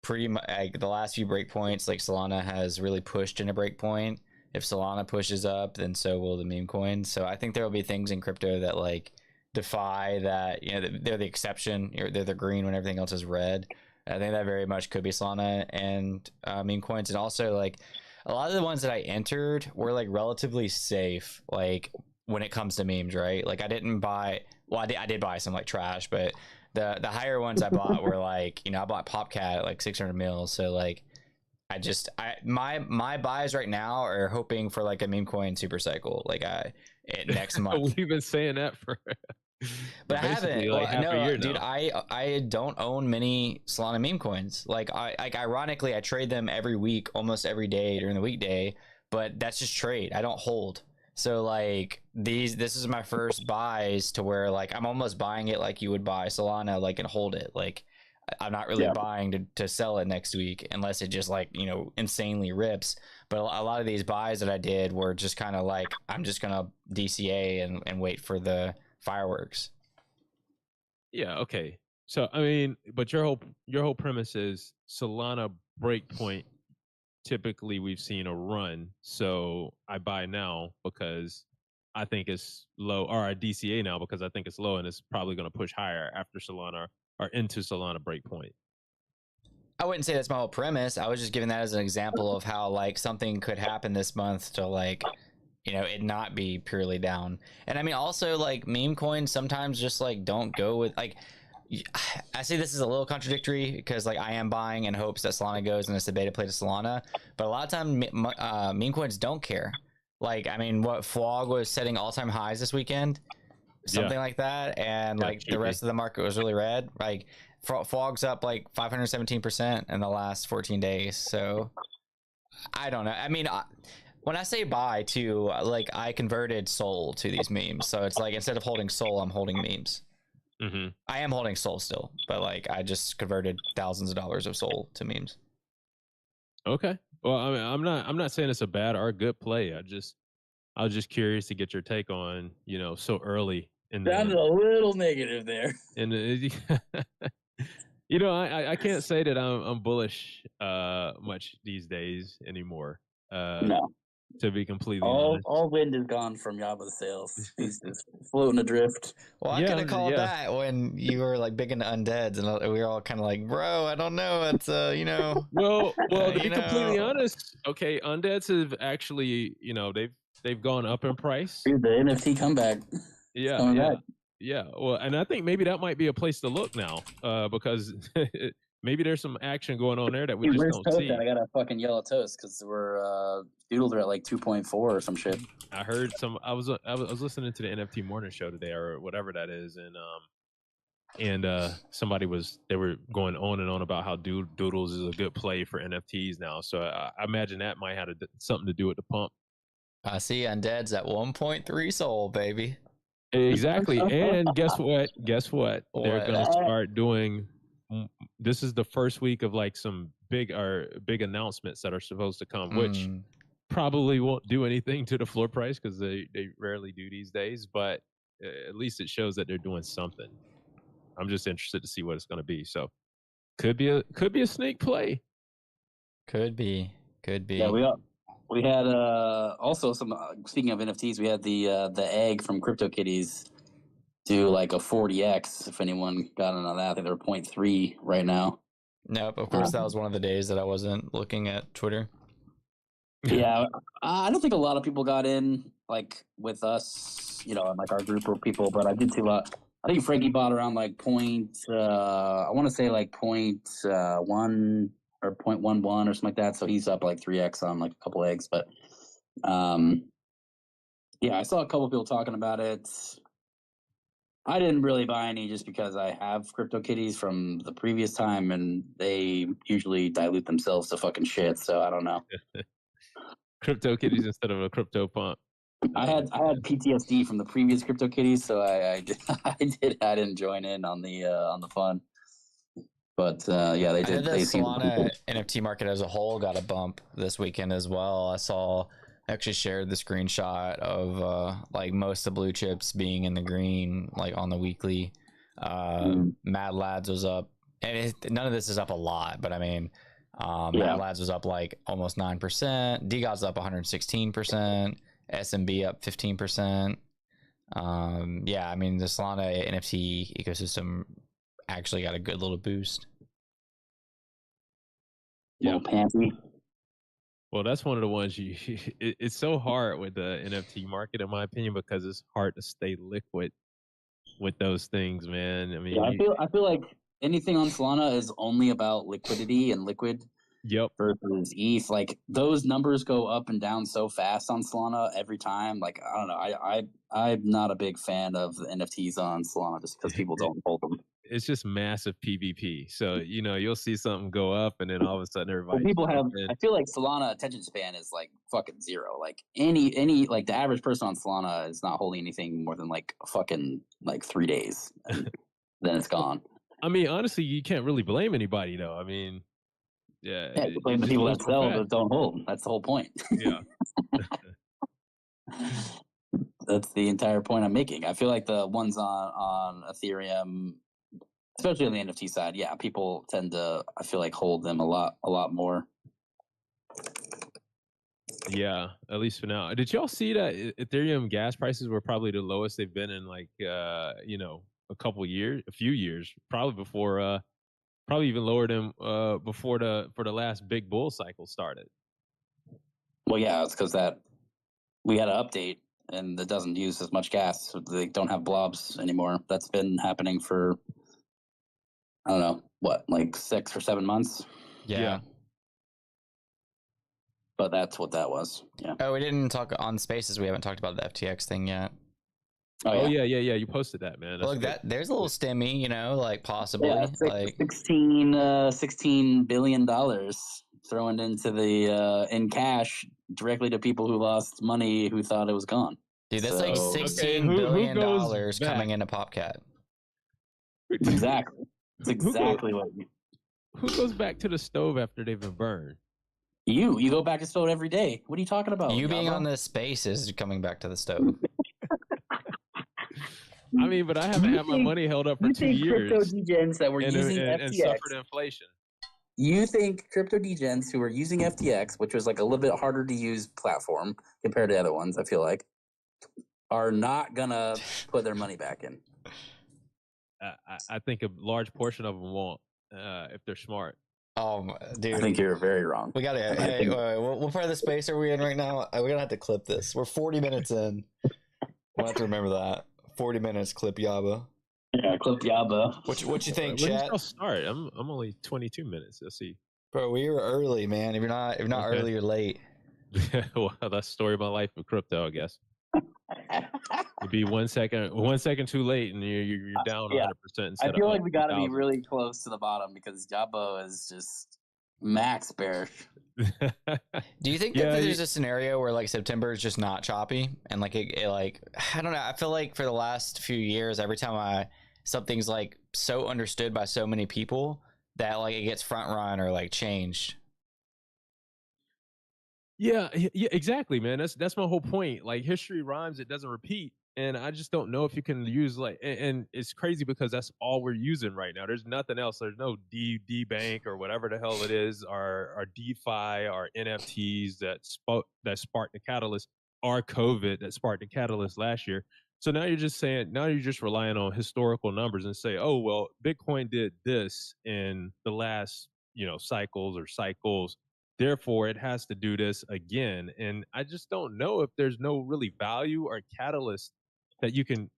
pretty much like the last few breakpoints, like Solana has really pushed in a breakpoint. If Solana pushes up, then so will the meme coins. So I think there will be things in crypto that like defy that. They're the exception. They're the green when everything else is red. I think that very much could be Solana and meme coins. And also like a lot of the ones that I entered were like relatively safe, like when it comes to memes, right? Like I didn't buy, well, I did buy some like trash, but the higher ones I bought were like, I bought PopCat at like 600 mils. So like my buys right now are hoping for like a meme coin super cycle, like next month. We've been saying that for but I haven't. Like half a year dude, now. I don't own many Solana meme coins. Like ironically, I trade them every week, almost every day during the weekday. But that's just trade. I don't hold. So like this is my first buys to where like I'm almost buying it like you would buy Solana, like and hold it. Like I'm not really buying to sell it next week unless it just like insanely rips. But a lot of these buys that I did were just kind of like I'm just gonna DCA and wait for the fireworks. Yeah, okay. So I mean, but your whole premise is Solana breakpoint. Typically, we've seen a run, so I buy now because I think it's low, or I DCA now because I think it's low, and it's probably going to push higher after Solana or into Solana breakpoint. I wouldn't say that's my whole premise. I was just giving that as an example of how like something could happen this month to like it not be purely down. And I mean, also like meme coins sometimes just like don't go with like, I say this is a little contradictory because like I am buying in hopes that Solana goes and it's a beta play to Solana, but a lot of time meme coins don't care. Like, I mean, what Flog was setting all-time highs this weekend, something like that. And like the rest of the market was really red. Like Flog's up like 517% in the last 14 days. So I don't know. I mean, when I say buy too, like I converted Soul to these memes. So it's like instead of holding Soul, I'm holding memes. Mm-hmm. I am holding Soul still, but like I just converted thousands of dollars of Soul to memes. Okay. Well, I mean, I'm not saying it's a bad or a good play. I was just curious to get your take on, so early in Sounded the a little negative there. in the I can't say that I'm bullish much these days anymore. No. To be completely honest. All wind is gone from Yaba's sails. He's just floating adrift. Well, I could have called that when you were like big into undeads, and we were all kind of like, "Bro, I don't know. It's Well, to be completely honest, okay, undeads have actually, they've gone up in price. Dude, the NFT comeback. Yeah. Well, and I think maybe that might be a place to look now, because maybe there's some action going on there that we just don't see. I got a fucking yellow toast because we're doodles are at like 2.4 or some shit. I heard I was listening to the NFT morning show today or whatever that is, and they were going on and on about how doodles is a good play for NFTs now. So I imagine that might have something to do with the pump. I see undeads at 1.3 Soul, baby. Exactly. And guess what? They're going to start doing. This is the first week of like some big announcements that are supposed to come, which probably won't do anything to the floor price because they rarely do these days. But at least it shows that they're doing something. I'm just interested to see what it's going to be. So could be a snake play. Could be. Yeah, we had also some. Speaking of NFTs, we had the egg from CryptoKitties do like a 40x. If anyone got in on that, I think they're 0.3 right now. Nope. Of course, that was one of the days that I wasn't looking at Twitter. Yeah, I don't think a lot of people got in like with us, like our group of people, but I did see a lot. I think Frankie bought around like I want to say like 0.1 or 0.11 or something like that. So he's up like 3x on like a couple eggs. But yeah, I saw a couple people talking about it. I didn't really buy any just because I have CryptoKitties from the previous time and they usually dilute themselves to fucking shit. So I don't know. CryptoKitties instead of a crypto pump. I had PTSD from the previous CryptoKitties, so I didn't join in on the fun. But yeah, they did. The Solana NFT market as a whole got a bump this weekend as well. I actually shared the screenshot of like most of the blue chips being in the green, like on the weekly. Mad Lads was up, and none of this is up a lot, but I mean, Mad Lads was up like almost 9%. DGOD's up 116%. SMB up 15%. Yeah, I mean the Solana NFT ecosystem actually got a good little boost. Yeah, panty. Well, that's one of the ones it's so hard with the NFT market, in my opinion, because it's hard to stay liquid with those things, man. I mean, yeah, I feel like anything on Solana is only about liquidity and liquid. Yep. Versus ETH, like those numbers go up and down so fast on Solana every time. Like I don't know, I'm not a big fan of the NFTs on Solana just because people don't hold them. It's just massive PvP. So you'll see something go up, and then all of a sudden everybody. People have. I feel like Solana attention span is like fucking zero. Like any like the average person on Solana is not holding anything more than like fucking like 3 days, and then it's gone. I mean, honestly, you can't really blame anybody though. I mean. Yeah, you blame the people that sell that don't hold. That's the whole point. Yeah. That's the entire point I'm making. I feel like the ones on Ethereum, especially on the NFT side, yeah, people tend to, I feel like, hold them a lot more. Yeah, at least for now. Did y'all see that Ethereum gas prices were probably the lowest they've been in like a few years, probably before probably even lower than for the last big bull cycle started. Well, yeah, it's because that we had an update and it doesn't use as much gas. So they don't have blobs anymore. That's been happening for I don't know what, like 6 or 7 months. Yeah. But that's what that was. Yeah. Oh, we didn't talk on Spaces. We haven't talked about the FTX thing yet. Oh yeah. You posted that, man. Look, there's a little stimmy, like possibly, like $16 billion throwing into the in cash directly to people who lost money who thought it was gone. Dude, that's like So- $16 who billion goes back? coming into PopCat. Exactly. It's exactly what Who goes back to the stove after they've been burned? you go back to stove every day. What are you talking about? You being Yama? on this space is coming back to the stove. I mean, but I haven't had my money held up for You 2 think years crypto degens that were using and FTX? suffered inflation. You think crypto degens who are using FTX, which was like a little bit harder to use platform compared to other ones, I feel like, are not gonna put their money back in? I think a large portion of them won't if they're smart. Dude, I think you're very wrong. we gotta. I Hey, think- wait, what part of the space are we in right now? We're gonna have to clip this. We're 40 minutes in. We'll have to remember that. 40 minutes, clip Yaba. Yeah, clip Yaba. What you think, When did chat? y'all start? I'm only 22 minutes. Let's see. Bro, we were early, man. If you're not Okay. early, you're late. Well, that's the story of my life with crypto, I guess. You'd be 1 second too late, and you're down 100%. Yeah. Instead I feel of like we got to be 1,000. really close to the bottom because Yaba is just max bearish. Do you think Yeah, that there's a scenario where like September is just not choppy and like it like I don't know. I feel like for the last few years, every time something's like so understood by so many people that like it gets front run or like changed. Yeah, exactly, man. That's my whole point. Like history rhymes, it doesn't repeat, and I just don't know if you can use like. And it's crazy because that's all we're using right now. There's nothing else. There's no D Bank or whatever the hell it is. Our DeFi, our NFTs that sparked the catalyst. Our COVID that sparked the catalyst last year. So now you're just relying on historical numbers and say, oh well, Bitcoin did this in the last cycles. Therefore, it has to do this again. And I just don't know if there's no really value or catalyst that you can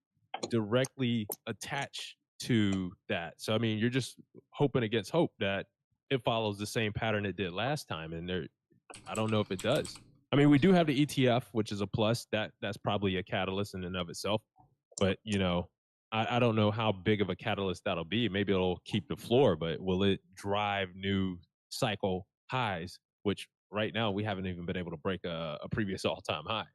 directly attach to that. So, I mean, you're just hoping against hope that it follows the same pattern it did last time. And I don't know if it does. I mean, we do have the ETF, which is a plus. That's probably a catalyst in and of itself. But, I don't know how big of a catalyst that'll be. Maybe it'll keep the floor, but will it drive new cycle highs? Which right now we haven't even been able to break a previous all-time high.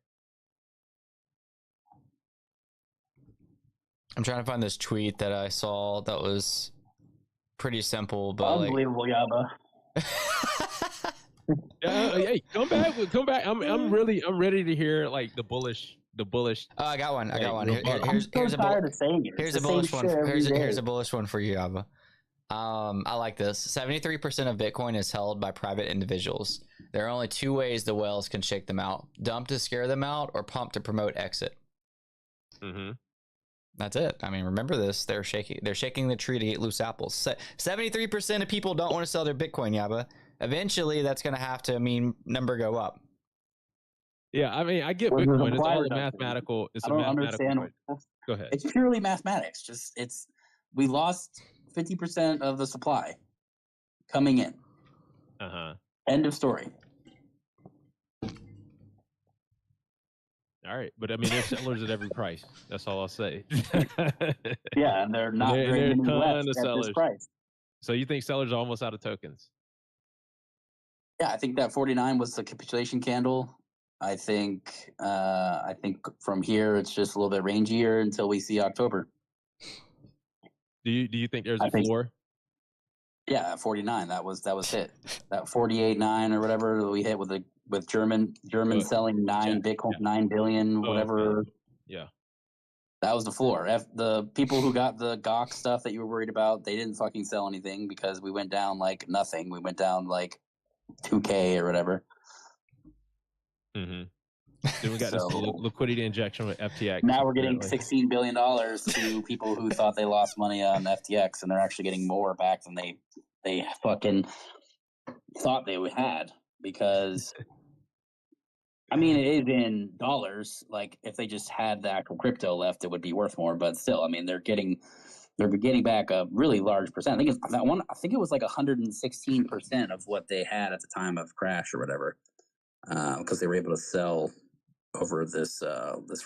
I'm trying to find this tweet that I saw that was pretty simple, but Unbelievable, Yaba. Hey, come back. I'm ready to hear like the bullish. Oh, I got one. I'm so tired of saying it. Here's a bullish one. Here's a bullish one for you, Yaba. I like this. 73% of Bitcoin is held by private individuals. There are only two ways the whales can shake them out: dump to scare them out, or pump to promote exit. Mm-hmm. That's it. I mean, remember this. They're shaking the tree to get loose apples. 73% of people don't want to sell their Bitcoin, Yaba. Eventually, that's going to have to mean number go up. Yeah, I mean, I get Well, Bitcoin. It's supply all a reduction. mathematical. It's I a don't mathematical. understand. Go ahead. It's purely mathematics. We lost 50% of the supply coming in. End of story. All right, but I mean, there's sellers at every price. That's all I'll say. Yeah, and they're not There- very there's many ton left of at sellers. this price. So you think sellers are almost out of tokens? Yeah, I think that 49 was the capitulation candle. I think from here it's just a little bit rangier until we see October. Do you think there's I a think- floor? Yeah, at 49 that was hit. That 48.9 or whatever that we hit with German selling 9 Bitcoin, yeah. 9 billion, Oh, whatever. Yeah. That was the floor. The people who got the Gawk stuff that you were worried about, they didn't fucking sell anything because we went down like nothing. We went down like 2K or whatever. Mm-hmm. Then we got this liquidity injection with FTX. Now we're getting apparently. $16 billion to people who thought they lost money on FTX, and they're actually getting more back than they fucking thought they had. Because, I mean, it is in dollars. Like, if they just had the actual crypto left, it would be worth more. But still, I mean, they're getting back a really large percent. I think it was like 116% of what they had at the time of crash or whatever, because they were able to sell over this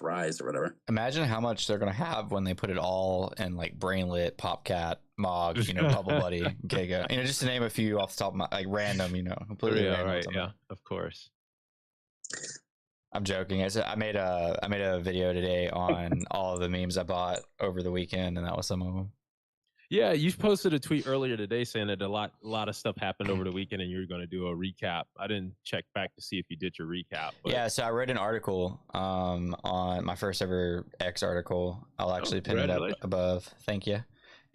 rise or whatever. Imagine how much they're going to have when they put it all in like Brainlit, PopCat, Mog, Bubble Buddy, Giga, just to name a few off the top of my, like, random, completely Yeah, random. right. Yeah, of course. I'm joking. I made a video today on all of the memes I bought over the weekend, and that was some of them. Yeah, you posted a tweet earlier today saying that a lot of stuff happened over the weekend, and you were going to do a recap. I didn't check back to see if you did your recap. But... Yeah, so I wrote an article on my first ever X article. I'll actually pin it up above. Thank you.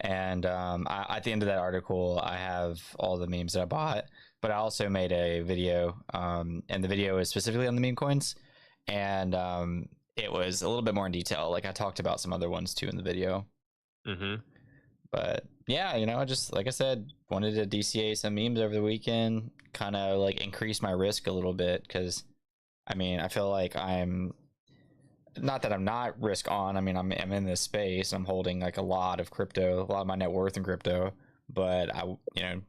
And at the end of that article, I have all the memes that I bought, but I also made a video, and the video is specifically on the meme coins, and it was a little bit more in detail. Like, I talked about some other ones too in the video. Mm-hmm. But yeah, I just, like I said, wanted to DCA some memes over the weekend, kind of like increase my risk a little bit, because I feel like I'm not that I'm not risk on. I'm in this space. I'm holding like a lot of crypto, a lot of my net worth in crypto, but I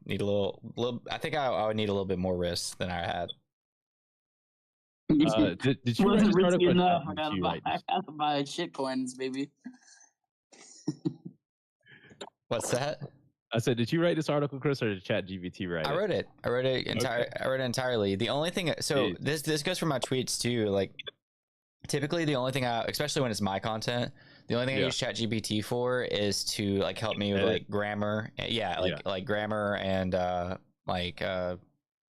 need a little. I think I would need a little bit more risk than I had. Did you wasn't write risky enough? I gotta buy shit coins, baby. What's that? I said, did you write this article, Chris, or did ChatGPT write it? I wrote it. I wrote it entirely. The only thing, so this goes for my tweets too. Like, typically the only thing especially when it's my content, the only thing I use ChatGPT for is to like help me with like grammar. Yeah, like grammar and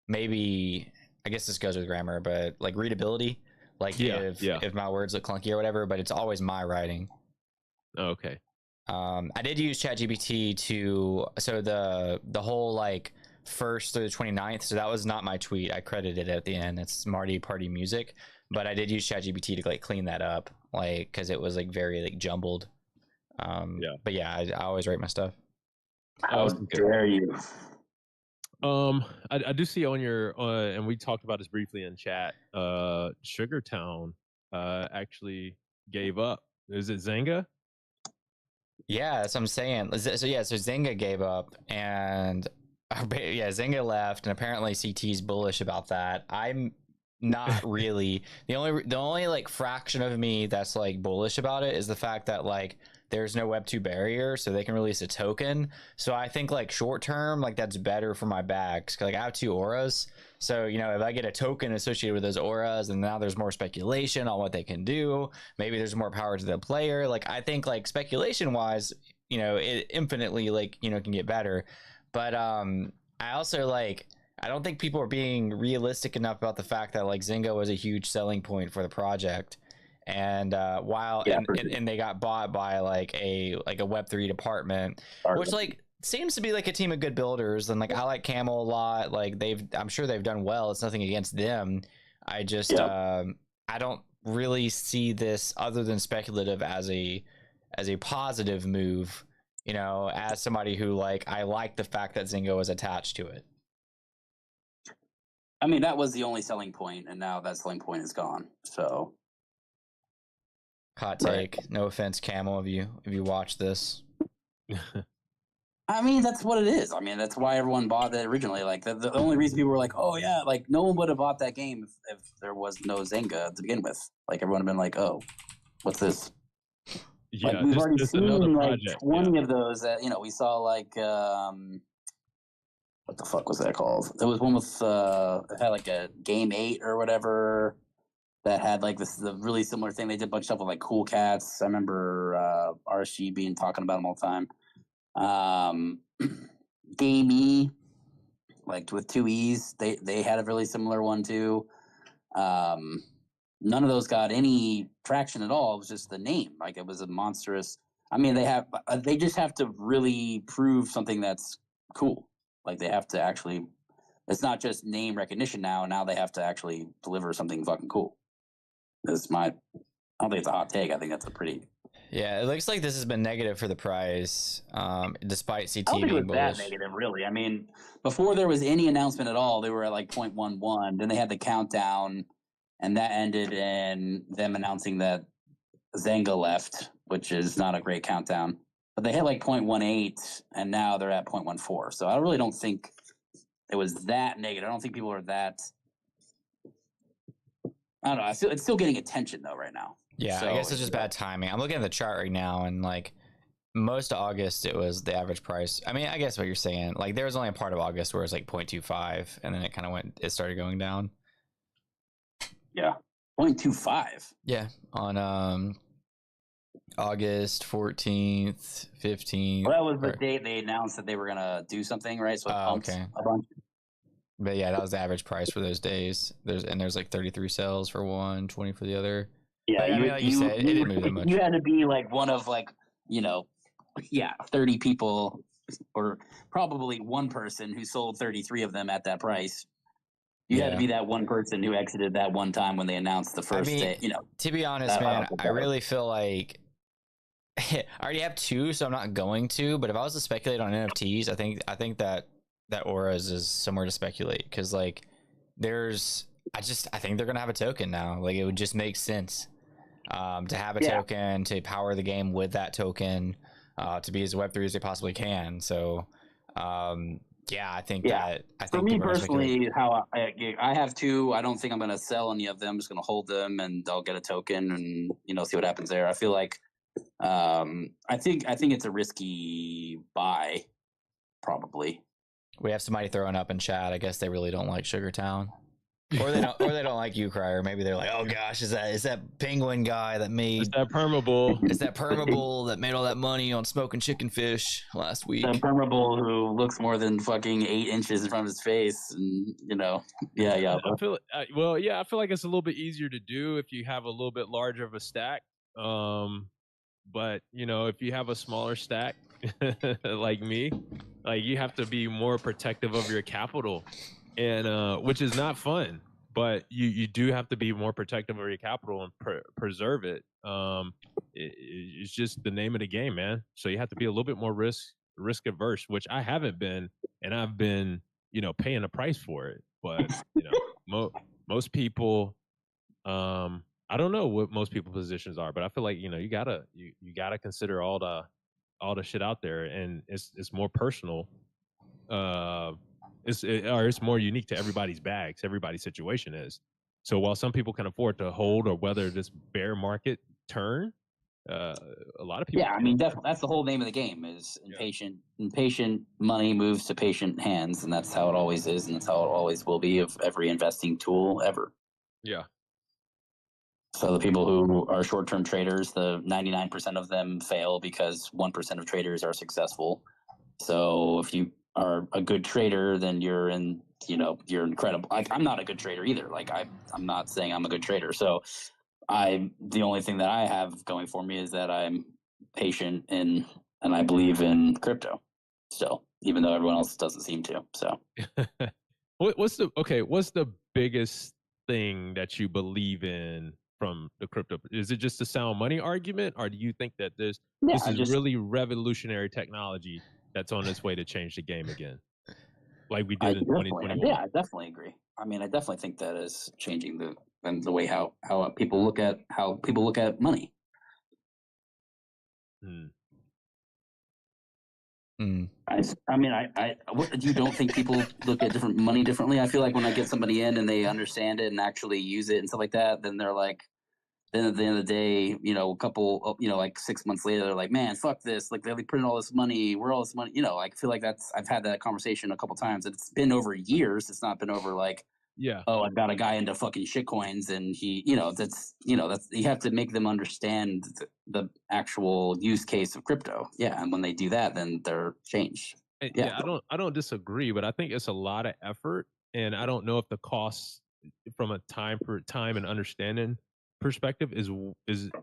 maybe, I guess this goes with grammar, but like readability. Like if my words look clunky or whatever, but it's always my writing. Oh, okay. I did use ChatGPT so the whole like 1st through the 29th. So that was not my tweet. I credited it at the end. It's Marty Party Music, but I did use ChatGPT to like clean that up, like, because it was like very like jumbled. But yeah, I always write my stuff. How dare you? I do see on your and we talked about this briefly in chat. Sugartown actually gave up. Is it Zynga? Yeah, that's what I'm saying. So Zynga gave up, and Zynga left, and apparently CT's bullish about that. I'm not really. The only like fraction of me that's like bullish about it is the fact that like there's no Web2 barrier, so they can release a token. So I think like short term, like that's better for my bags. 'Cause like I have 2 auras, so if I get a token associated with those auras, and now there's more speculation on what they can do. Maybe there's more power to the player. Like, I think like speculation wise, it infinitely like can get better. But I also like, I don't think people are being realistic enough about the fact that like Zynga was a huge selling point for the project. And and they got bought by like a Web3 department, which like seems to be like a team of good builders. And like, I like Camel a lot. Like, I'm sure they've done well. It's nothing against them. I just I don't really see this, other than speculative, as a positive move. As somebody who I like the fact that Zynga was attached to it. I mean, that was the only selling point, and now that selling point is gone. So. Hot take. Right. No offense, Camel, if you watch this. I mean, that's what it is. I mean, that's why everyone bought it originally. Like, the only reason people were like, oh, yeah, like, no one would have bought that game if there was no Zynga to begin with. Like, everyone would have been like, oh, what's this? Yeah, like, we've already seen, like, 20 of those that, we saw, like, what the fuck was that called? There was one with, it had, like, a Game 8 or whatever that had, like, the really similar thing. They did a bunch of stuff with, like, Cool Cats. I remember RSG talking about them all the time. Gamey, like with 2 E's, they had a really similar one too. None of those got any traction at all. It was just the name. Like, it was a monstrous. I mean, they just have to really prove something that's cool. Like, they have to actually. It's not just name recognition now. Now they have to actually deliver something fucking cool. I don't think it's a hot take. I think that's a pretty. Yeah, it looks like this has been negative for the price, despite CT I don't think being it was bullish. that negative, really. I mean, before there was any announcement at all, they were at like 0.11. Then they had the countdown, and that ended in them announcing that Zynga left, which is not a great countdown. But they had like 0.18, and now they're at 0.14. So I really don't think it was that negative. I don't think people are that. I don't know. It's still getting attention though right now. Yeah, so, I guess it's just bad timing. I'm looking at the chart right now, and like most of August it was the average price. I mean, I guess what you're saying, like there was only a part of August where it was like 0.25, and then it started going down. Yeah, 0.25. Yeah, on August 14th, 15th. Well, that was the date they announced that they were gonna do something, right? So it pumped okay. a bunch. But yeah, that was the average price for those days. There's like 33 sales for one, 20 for the other. Yeah, but, I mean, like you said, it didn't move that much. You had to be like one of 30 people, or probably one person who sold 33 of them at that price. You had to be that one person who exited that one time when they announced the first day. To be honest, man, I really feel like I already have 2, so I'm not going to. But if I was to speculate on NFTs, I think that Auras is somewhere to speculate, because like I think they're gonna have a token now. Like it would just make sense to have a token to power the game with that token, to be as Web3 as they possibly can. So I think for me personally, how I have 2. I don't think I'm gonna sell any of them. I'm just gonna hold them, and I'll get a token and see what happens there. I feel like I think it's a risky buy, probably. We have somebody throwing up in chat. I guess they really don't like Sugartown, or they don't like you, Cryer. Maybe they're like, oh gosh, is that penguin guy that made? It's that Permabull. It's that Permabull that made all that money on smoking chicken fish last week. That Permabull who looks more than fucking 8 inches in front of his face, and yeah. I feel like it's a little bit easier to do if you have a little bit larger of a stack. But if you have a smaller stack like me, like you have to be more protective of your capital, and which is not fun, but you do have to be more protective of your capital and preserve it. It's just the name of the game, man. So you have to be a little bit more risk averse, which I haven't been, and I've been paying a price for it. But most people, I don't know what most people's positions are, but I feel like you gotta consider all the shit out there, and it's more personal. It's more unique to everybody's bags, everybody's situation is. So while some people can afford to hold or weather this bear market turn, a lot of people. Yeah, I mean, definitely, that's the whole name of the game is impatient money moves to patient hands, and that's how it always is, and that's how it always will be of every investing tool ever. Yeah. So the people who are short-term traders, the 99% of them fail because 1% of traders are successful. So if you are a good trader, then you're incredible. Like, I'm not a good trader either. Like I'm not saying I'm a good trader. So the only thing that I have going for me is that I'm patient and I believe in crypto still, even though everyone else doesn't seem to. So what's the biggest thing that you believe in from the crypto? Is it just a sound money argument, or do you think that this is really revolutionary technology that's on its way to change the game again, like we did in 2021? Yeah, I definitely agree. I mean, I definitely think that is changing the way how people look at money. You don't think people look at different money differently? I feel like when I get somebody in and they understand it and actually use it and stuff like that, then they're like, then at the end of the day, like 6 months later, they're like, man, fuck this. Like, they put in all this money. We're all this money. I feel like I've had that conversation a couple times. It's been over years. It's not been over like, oh, I've got a guy into fucking shitcoins, and he, that's you have to make them understand the actual use case of crypto. Yeah, and when they do that, then they're changed. Yeah, I don't disagree, but I think it's a lot of effort, and I don't know if the cost from a time and understanding perspective is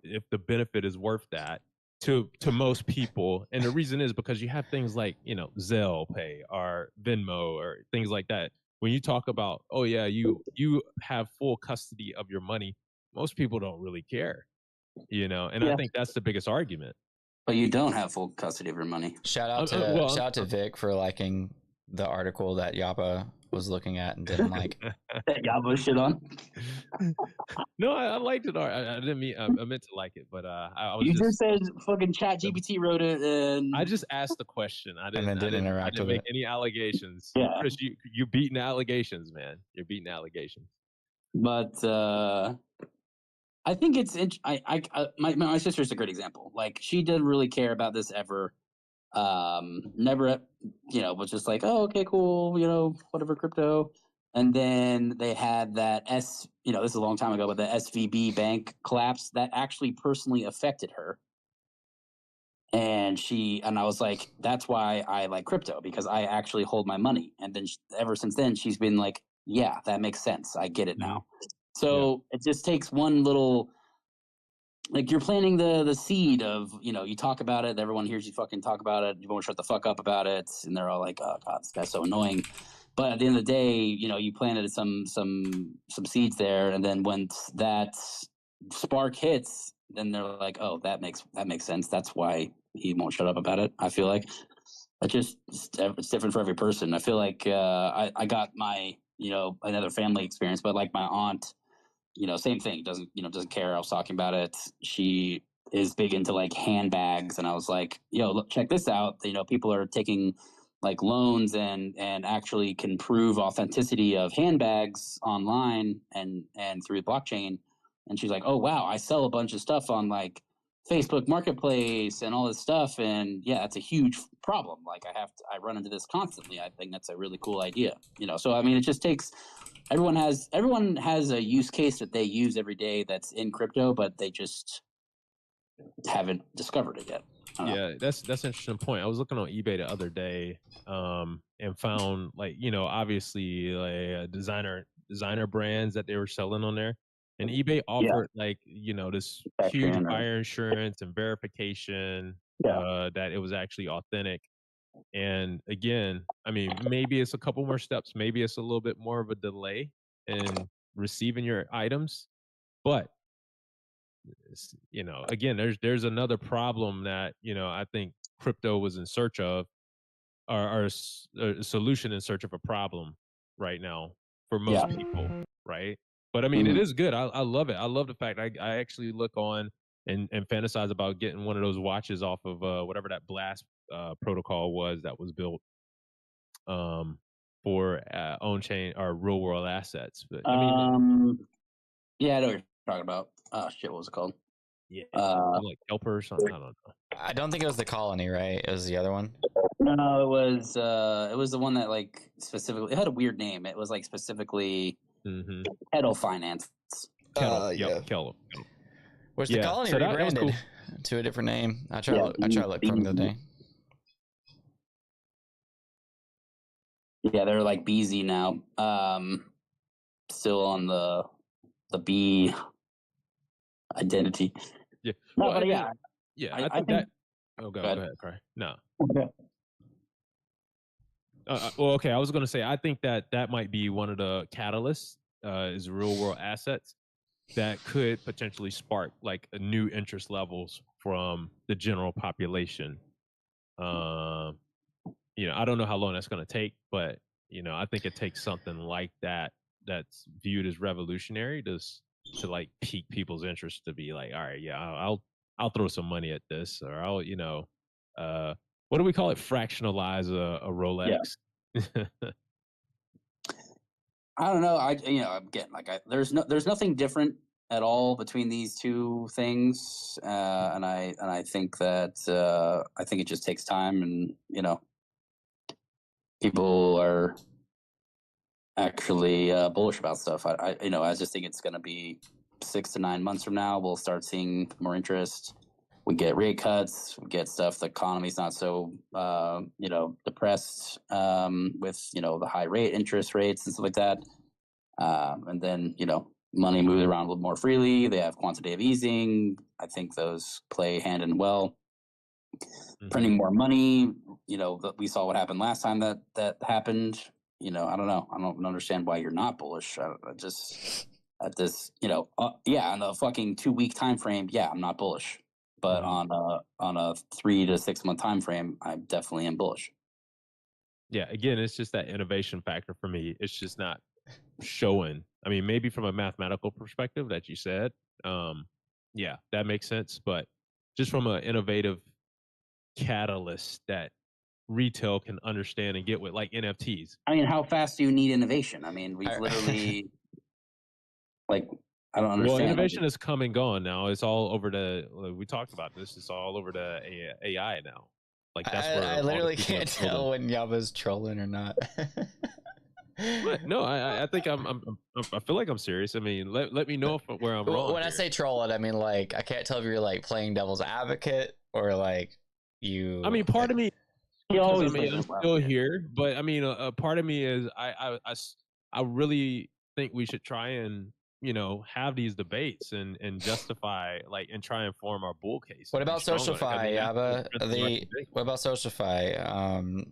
if the benefit is worth that to most people. And the reason is because you have things like Zelle Pay or Venmo or things like that. When you talk about, oh yeah, you have full custody of your money, most people don't really care, and I think that's the biggest argument. But you don't have full custody of your money. Shout out to Vic for liking the article that Yapa was looking at and didn't like. That Yapa shit on? No, I liked it. I didn't mean I meant to like it, but I was. You just said fucking ChatGPT wrote it, and I just asked the question. I didn't interact with make any allegations. Yeah, Chris, you're beating allegations, man. You're beating allegations. But I think it's my sister's a great example. Like, she didn't really care about this ever. Never, was just like, oh, okay, cool, whatever, crypto. And then they had that this is a long time ago, but the SVB bank collapse that actually personally affected her. And I was like, that's why I like crypto, because I actually hold my money. And then ever since then, she's been like, yeah, that makes sense. I get it now. So it just takes one little, like, you're planting the seed of, you talk about it, everyone hears you fucking talk about it, you won't shut the fuck up about it, and they're all like, oh god, this guy's so annoying. But at the end of the day, you planted some seeds there, and then when that spark hits, then they're like, oh, that makes sense. That's why he won't shut up about it. I feel like it's different for every person. I feel like I got my another family experience, but like my aunt, same thing. Doesn't care. I was talking about it. She is big into like handbags, and I was like, yo, look, check this out. People are taking like loans and actually can prove authenticity of handbags online and through blockchain. And she's like, oh wow, I sell a bunch of stuff on like Facebook Marketplace and all this stuff, and yeah, that's a huge problem. Like, I run into this constantly. I think that's a really cool idea. So I mean, it just takes. Everyone has a use case that they use every day that's in crypto, but they just haven't discovered it yet. Yeah, that's an interesting point. I was looking on eBay the other day, and found, like, obviously, like, designer brands that they were selling on there, and eBay offered like this huge buyer insurance and verification that it was actually authentic. And again, I mean, maybe it's a couple more steps, maybe it's a little bit more of a delay in receiving your items, but again, there's another problem that I think crypto was in search of, or a solution in search of a problem right now for most people, right? But I mean, it is good. I love it. I love the fact I actually look on and fantasize about getting one of those watches off of whatever that blast protocol was that was built for on chain or real world assets. But I mean, yeah, I know what you're talking about. Oh shit, what was it called? Yeah, like Kelper or something. I don't know. I don't think it was the Colony, right? It was the other one. No, it was the one that like specifically, it had a weird name. It was like specifically Kettle Finance. Kettle. Which the Colony rebranded to a different name. I try to look from the other day. Yeah, they're like BZ now. Still on the B identity. Yeah. No, Well, but I think that. Oh, go ahead, Cry. No. Okay. Well, okay. I was going to say, I think that might be one of the catalysts, is real world assets that could potentially spark like a new interest levels from the general population. I don't know how long that's going to take, but I think it takes something like that that's viewed as revolutionary to like pique people's interest, to be like, all right, yeah, I'll throw some money at this, or I'll what do we call it? Fractionalize a Rolex. Yeah. I don't know. Again, like there's nothing different at all between these two things, and I think that I think it just takes time, and people are actually bullish about stuff. I just think it's going to be 6 to 9 months from now. We'll start seeing more interest. We get rate cuts. We get stuff. The economy's not so depressed with the high rate interest rates and stuff like that. And then money moves around a little more freely. They have quantitative easing. I think those play hand in well. Printing more money. We saw what happened last time that happened. I don't know. I don't understand why you're not bullish. I just at this, on the fucking 2-week time frame, I'm not bullish. But on a 3 to 6 month time frame, I definitely am bullish. Yeah, again, it's just that innovation factor for me. It's just not showing. I mean, maybe from a mathematical perspective that you said, that makes sense. But just from an innovative catalyst that retail can understand and get with, like NFTs. I mean, how fast do you need innovation? I mean, we've literally like I don't Well, understand. innovation has come and gone now. It's all over we talked about this. It's all over the AI now. Like that's where I all the literally people are can't building. tell when Yaba's trolling or not. What? No, I think I feel like I'm serious. I mean, let me know where I'm wrong. When I say troll it, I mean like I can't tell if you're like playing devil's advocate or like you. I mean, part of me, He always I mean, I'm plays still advocate. here, but I mean, a part of me is I really think we should try and have these debates and justify and try and form our bull case. What And be about strong on it, 'cause, I SocialFi, mean, that's Yaba? the strength of our debate. What about SocialFi?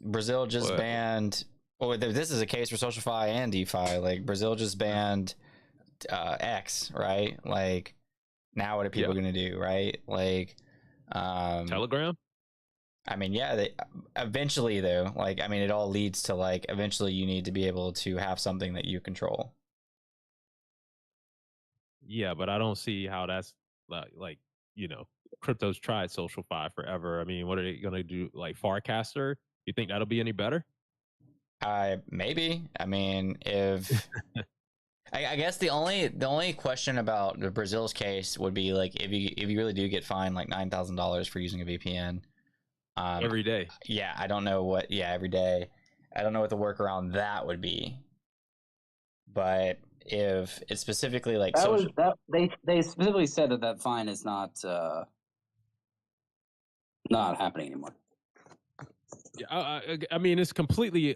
Brazil just What? banned. Well, this is a case for SocialFi and DeFi. Like Brazil just banned X, right? Like now, what are people Yeah. gonna do, right? Like Telegram. I mean, yeah, they eventually though, like I mean, it all leads to like eventually you need to be able to have something that you control. Yeah, but I don't see how that's crypto's tried SocialFi forever. I mean, what are they gonna do? Like Farcaster? You think that'll be any better? Maybe. I mean, if I guess the only question about the Brazil's case would be like if you really do get fined like $9,000 for using a VPN Every day. Yeah, I don't know what. Yeah, every day. I don't know what the workaround that would be. But if it's specifically like That social, was that they specifically said that fine is not happening anymore. Yeah, I mean, it's completely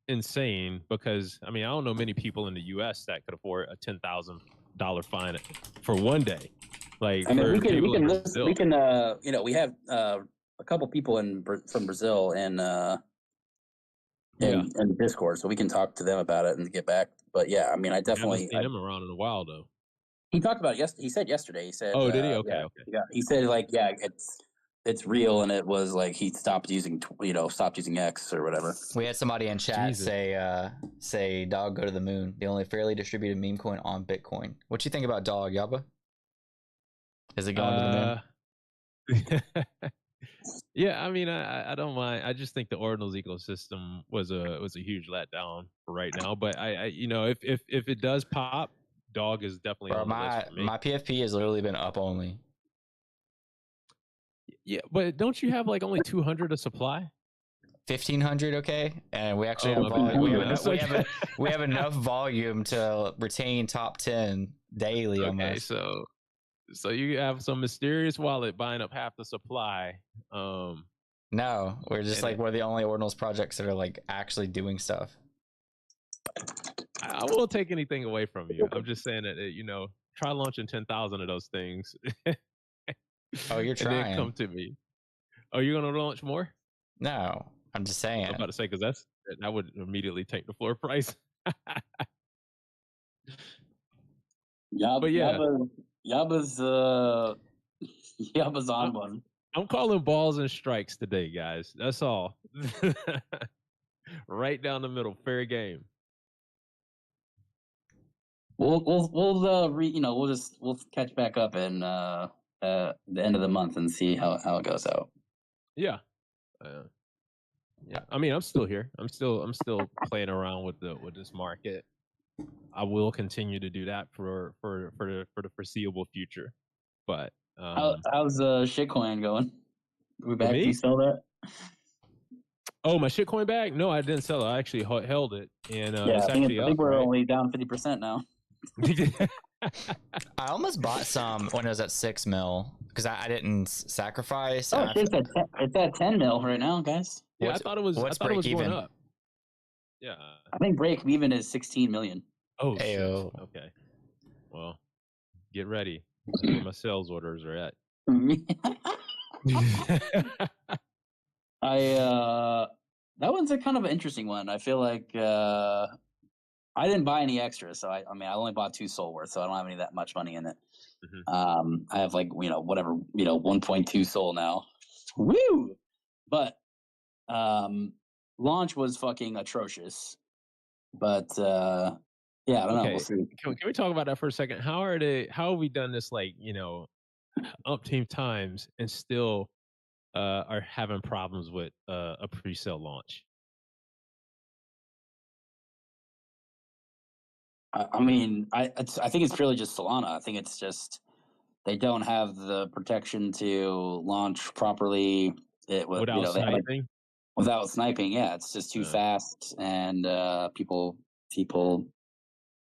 insane because I mean, I don't know many people in the U.S. that could afford a $10,000 fine for one day. Like, I mean, for we people in can Brazil. we have a couple people from Brazil in Discord, so we can talk to them about it and get back. But yeah, I mean, I I haven't definitely seen him around in a while though. he talked about it he said yesterday. He said, Oh, did he? Okay, yeah, okay. yeah. He said like, yeah, it's real, and it was like he stopped using X or whatever. we had somebody in chat Jesus. say dog go to the moon, the only fairly distributed meme coin on Bitcoin. What you think about dog, Yaba? Is it going to the moon? Yeah, I mean, I don't mind. I just think the Ordinals ecosystem was a huge letdown for right now. But I if it does pop, dog is definitely Bro, on the list for me. my PFP has literally been up only. Yeah, but don't you have like only 200 a supply? 1,500, okay, and we actually Oh, have my bad. we Okay. have enough volume to retain top 10 daily Okay, almost. so you have some mysterious wallet buying up half the supply. No, we're just like we're the only Ordinals projects that are like actually doing stuff. I won't take anything away from you. I'm just saying that try launching 10,000 of those things. Oh, you're trying. And then come to me. Oh, you're gonna launch more? No, I'm just saying. I'm about to say because that would immediately take the floor price. But yeah, Yaba's on one. I'm calling balls and strikes today, guys. That's all. Right down the middle, fair game. We'll catch back up in the end of the month and see how it goes out. Yeah. Yeah. I mean, I'm still here. I'm still playing around with this market. I will continue to do that for the foreseeable future. But how's shitcoin going? Are we back? me? Do you sell that? Oh, my shitcoin bag? No, I didn't sell it. I actually held it, and it's I actually think up, we're right? only down 50% now. I almost bought some when it was at 6 mil because I didn't sacrifice. Oh, it's at 10 mil right now, guys. Yeah, I thought it was going even? up. Yeah. I think break even is 16 million. Oh, Ayo. shit. Okay. Well, get ready. That's where my sales orders are at. That one's a kind of an interesting one. I feel like I didn't buy any extras, so I only bought 2 soul worth, so I don't have any that much money in it. Mm-hmm. I have like 1.2 soul now. Woo! But launch was fucking atrocious. But yeah, I don't know. We'll see. Can we talk about that for a second? How have we done this umpteen times and still are having problems with a pre-sale launch? I mean, I think it's purely just Solana. I think it's just they don't have the protection to launch properly. Without They have sniping. without sniping. Yeah, it's just too fast, and people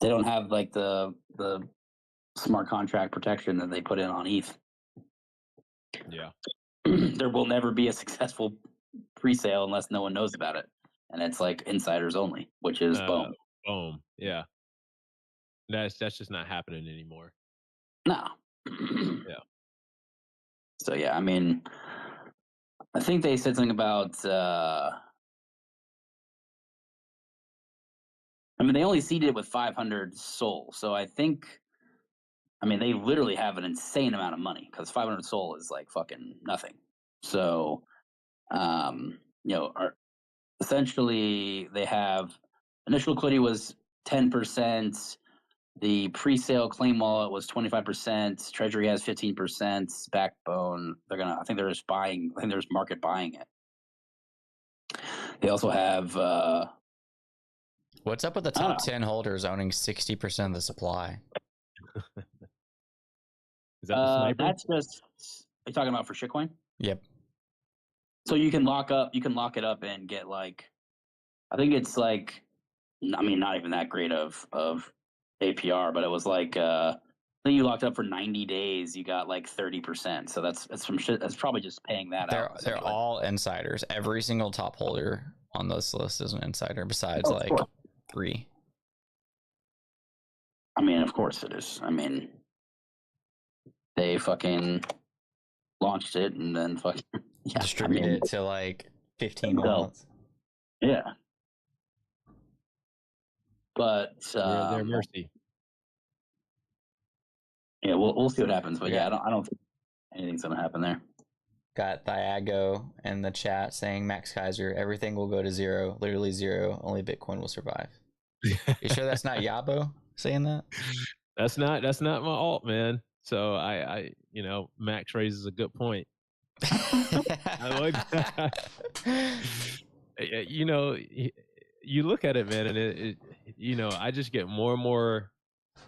they don't have like the smart contract protection that they put in on ETH. Yeah. There will never be a successful pre-sale unless no one knows about it, and it's like insiders only, which is boom. Boom. Yeah. That's just not happening anymore. No. Yeah. So yeah, I mean, I think they said something about. I mean, they only seeded it with 500 SOL, so I think. I mean, they literally have an insane amount of money because 500 SOL is like fucking nothing. So, essentially they have initial liquidity was 10%. The pre-sale claim wallet was 25%. Treasury has 15%. Backbone, I think they're just buying. I think there's market buying it. They also have. What's up with the top 10 holders owning 60% of the supply? Is that the sniper? That's just. Are you talking about for shitcoin? Yep. So you can lock it up and get like, I think it's like, I mean, not even that great of APR, but it was like, I think you locked up for 90 days, you got like 30%. So that's some shit. That's probably just paying that out. They're all insiders. Every single top holder on this list is an insider, besides like 3. I mean, of course it is. I mean, they fucking launched it and then fucking distributed it to like 15 wallets. Yeah. But their mercy. Yeah, we'll see what happens. But yeah, I don't think anything's gonna happen there. Got Thiago in the chat saying Max Kaiser, everything will go to zero, literally zero. Only Bitcoin will survive. You sure that's not Yabo saying that? That's not my alt, man. So I Max raises a good point. I like that. You look at it, man, and it I just get more and more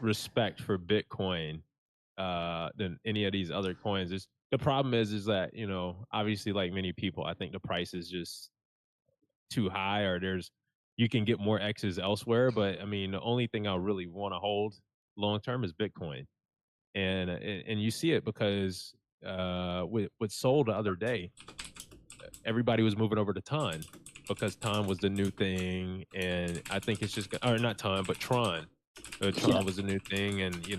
respect for Bitcoin than any of these other coins. The problem is that, obviously, like many people, I think the price is just too high, or you can get more X's elsewhere. But I mean, the only thing I really want to hold long term is Bitcoin, and you see it because with Sol the other day, everybody was moving over to Ton because Ton was the new thing, and I think it's just, or not Ton, but Tron. Tron was a new thing, and you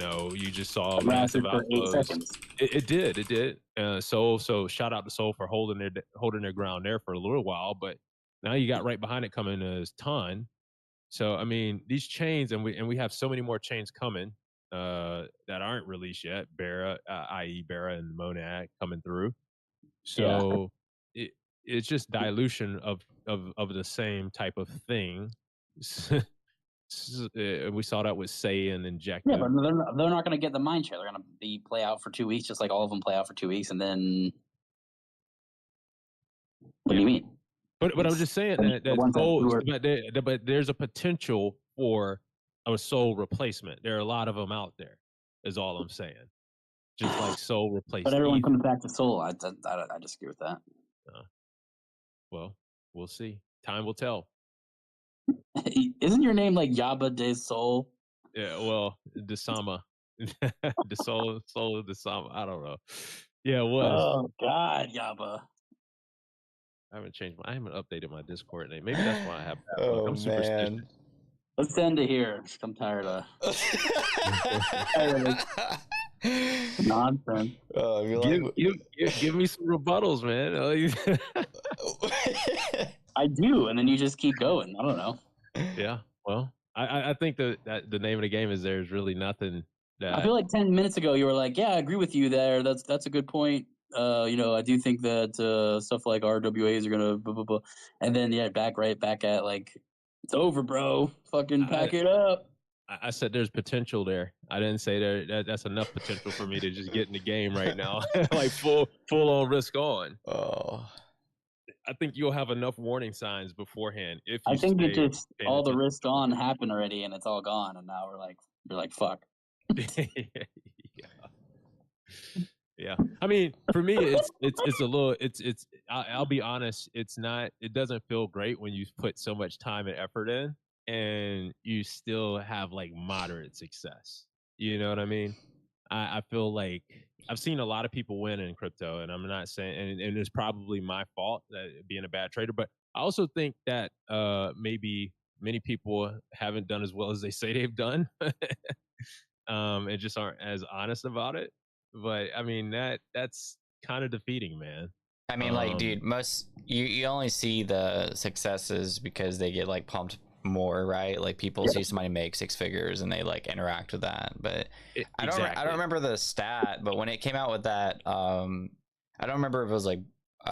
just saw massive outflows. It did. So shout out to Sol for holding their ground there for a little while, but now you got right behind it coming as Ton. So I mean, these chains, and we have so many more chains coming that aren't released yet. Barra, i.e. Barra and Monad coming through. So it's just dilution of the same type of thing. We saw that with Say and Injective. Yeah, but they're not going to get the mind share. They're going to play out for 2 weeks, just like all of them play out for 2 weeks, and then what do you mean? But I'm just saying that but there's a potential for a Sol replacement. There are a lot of them out there. Is all I'm saying. Just like Sol replacement. But everyone comes back to Sol. I disagree with that. Well, we'll see. Time will tell. Isn't your name like Yaba de Sol? Yeah, well, Desama. The Sol of Desama. I don't know. Yeah, it was. Oh God, Yaba. I haven't updated my Discord name. Maybe that's why I have that. Oh, I'm superstitious. man. Let's end it here. I'm tired of nonsense. Give me some rebuttals, man. I do, and then you just keep going. I don't know. Yeah, well, I think that the name of the game is there's really nothing that I feel like 10 minutes ago you were like, yeah, I agree with you there. That's a good point. I do think that stuff like RWAs are gonna blah, blah, blah. And then right back at like, it's over, bro. Fucking pack it up. I said there's potential there. I didn't say that's enough potential for me to just get in the game right now, like full on risk on. Oh, I think you'll have enough warning signs beforehand if I you think it stay just paying all the attention. risk on happened already, and it's all gone, and now you're like, fuck. Yeah. I mean, for me, it's a little. I'll be honest. It's not. It doesn't feel great when you put so much time and effort in, and you still have like moderate success. You know what I mean? I feel like I've seen a lot of people win in crypto, and I'm not saying, and it's probably my fault being a bad trader, but I also think that maybe many people haven't done as well as they say they've done, and just aren't as honest about it. But I mean that's kind of defeating, man. I mean, like, dude, you only see the successes because they get like pumped more, right? Like people see somebody make 6 figures and they like interact with that. But I don't remember the stat, but when it came out with that, I don't remember if it was like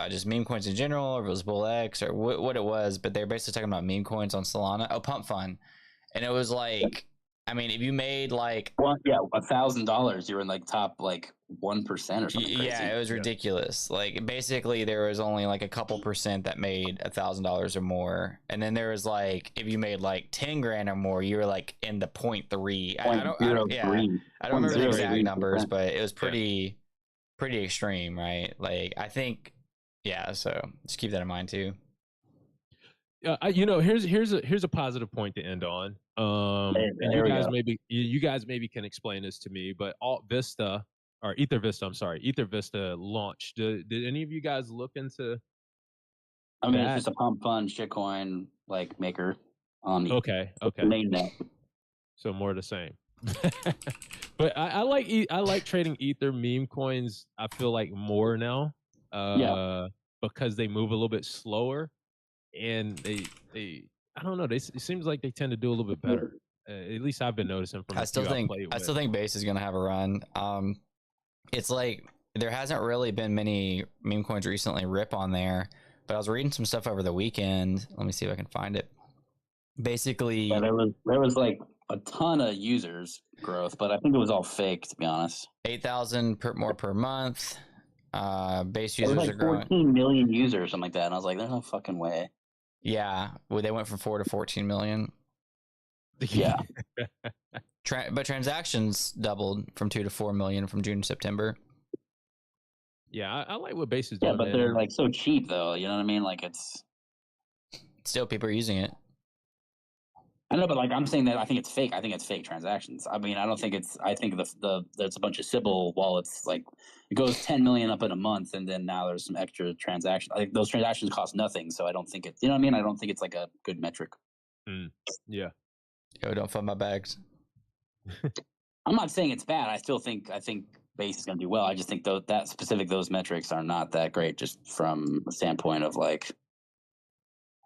just meme coins in general, or if it was Bull X or what it was, but they're basically talking about meme coins on Solana. Oh, Pump Fund. And it was like, I mean, if you made like $1,000, you're in like top like 1% or something crazy. Yeah, it was ridiculous. Like basically there was only like a couple percent that made $1,000 or more. And then there was like, if you made like 10 grand or more, you were like in the 0.3. I don't remember the exact numbers, but it was pretty extreme, right? Like I think, yeah, so just keep that in mind too. Here's a positive point to end on. And you guys maybe can explain this to me, but Ether Vista launched. Did any of you guys look into? I mean, it's just a pump fund shitcoin like maker on the mainnet. So more the same. But I like trading Ether meme coins. I feel like more now, because they move a little bit slower. And they I don't know, it seems like they tend to do a little bit better. At least I've been noticing from I still think Base is gonna have a run. It's like there hasn't really been many meme coins recently rip on there, but I was reading some stuff over the weekend. Let me see if I can find it. Basically, there was like a ton of users growth, but I think it was all fake, to be honest. 8,000 more per month. Base users are growing. 14 million users or something like that, and I was like, there's no fucking way. Yeah, well, they went from 4 to 14 million. Yeah. But transactions doubled from 2 to 4 million from June to September. Yeah, I like what Base is doing. Yeah, but they're like so cheap though, you know what I mean? Like it's still people are using it. I know, but like I'm saying that I think it's fake. I think it's fake transactions. I mean, I don't think it's. I think there's a bunch of Sybil wallets. Like it goes 10 million up in a month, and then now there's some extra transactions. I think those transactions cost nothing, so I don't think it's. You know what I mean? I don't think it's like a good metric. Yeah. Yo, don't fund my bags. I'm not saying it's bad. I think Base is going to do well. I just think those metrics are not that great, just from the standpoint of like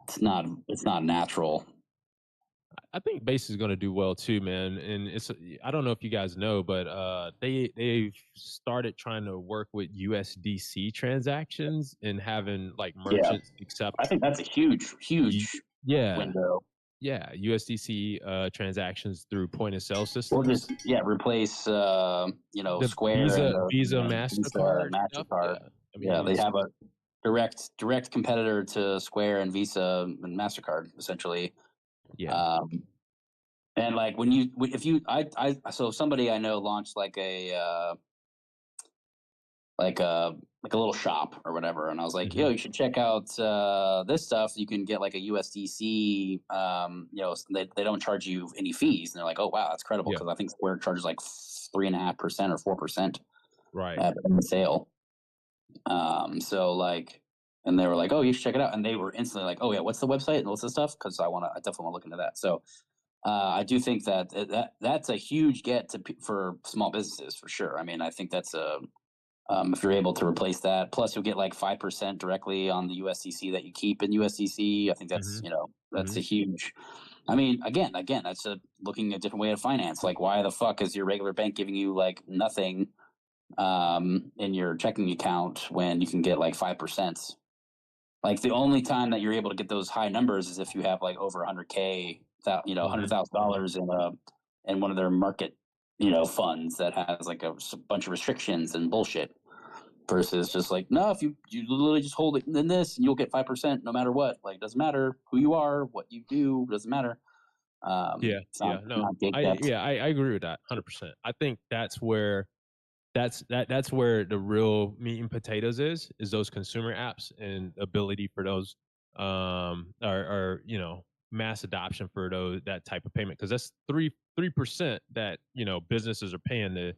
it's not natural. I think Base is going to do well too, man. And I don't know if you guys know, but they've started trying to work with USDC transactions and having like merchants accept. I think that's a huge window. Yeah, USDC transactions through point of sale systems. Or just replace the Square, Visa, MasterCard. Yeah, they have a direct competitor to Square and Visa and MasterCard essentially. Yeah. And like so somebody I know launched like a little shop or whatever, and I was like, yo, you should check out this stuff. You can get like a USDC. They don't charge you any fees, and they're like, oh wow, that's credible, because I think Square charges like 3.5% or 4%, right, in the sale. So like. And they were like, "Oh, you should check it out." And they were instantly like, "Oh yeah, what's the website and what's the stuff?" Because I definitely want to look into that. So I do think that's a huge get for small businesses for sure. I mean, I think that's if you're able to replace that, plus you'll get like 5% directly on the USDC that you keep in USDC. I think that's that's a huge. I mean, again, that's looking at a different way of finance. Like, why the fuck is your regular bank giving you like nothing in your checking account when you can get like 5%? Like the only time that you're able to get those high numbers is if you have like over 100K, $100,000 in one of their market, funds that has like a bunch of restrictions and bullshit. versus just like, no, if you literally just hold it in this and you'll get 5% no matter what. Like, doesn't matter who you are, what you do, doesn't matter. I agree with that 100%. I think that's where that's where the real meat and potatoes is those consumer apps and ability for those or mass adoption for that type of payment, because that's 3% that businesses are paying to.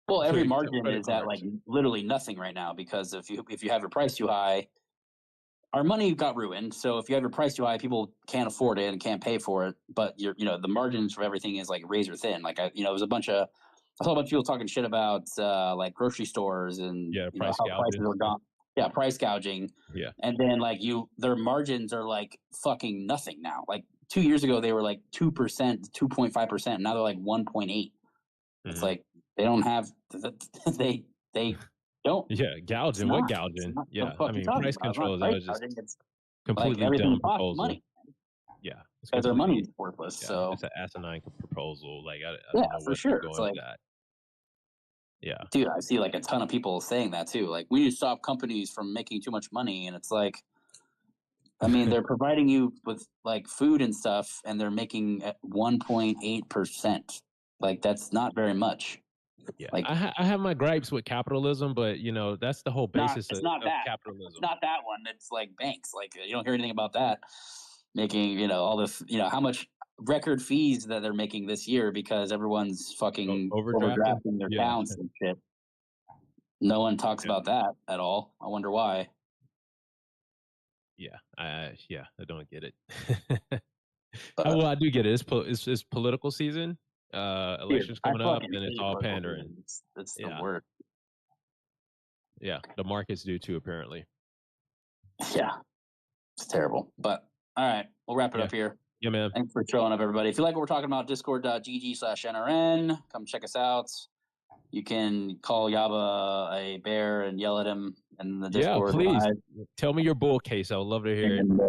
Well, every margin is at like literally nothing right now, because if you have your price too high, our money got ruined. So if you have your price too high, people can't afford it and can't pay for it. But the margins for everything is like razor thin. Like I saw a bunch of people talking shit about like grocery stores and price how gouging. prices are gone. Yeah, price gouging. Yeah, and then like their margins are like fucking nothing now. Like 2 years ago, they were like 2%, 2.5%. Now they're like 1.8. It's like they don't have they don't. Yeah, gouging. What gouging? Yeah, I mean price controls. That was just completely like dumb proposal. Money. Yeah, because their money is worthless. Yeah, so it's an asinine proposal. Like I don't know for what sure. Going it's like with that. Yeah, dude, I see like a ton of people saying that too. Like, we need to stop companies from making too much money, and it's like, I mean, they're providing you with like food and stuff, and they're making 1.8%. Like, that's not very much. Yeah, like I have my gripes with capitalism, but that's the whole basis of capitalism. It's not that one. It's like banks. Like, you don't hear anything about that making all this. How much record fees that they're making this year because everyone's fucking overdrafting their accounts and shit. No one talks about that at all. I wonder why. Yeah, I don't get it. Well, I do get it. It's political season. Elections coming up, and it's all pandering. It's the word. Yeah, the markets do too, apparently. Yeah, it's terrible. But all right, we'll wrap it up here. Yeah, man. Thanks for showing up, everybody. If you like what we're talking about, discord.gg/NRN. Come check us out. You can call Yaba a bear and yell at him in the Discord. Yeah, please. Tell me your bull case. I would love to hear it. And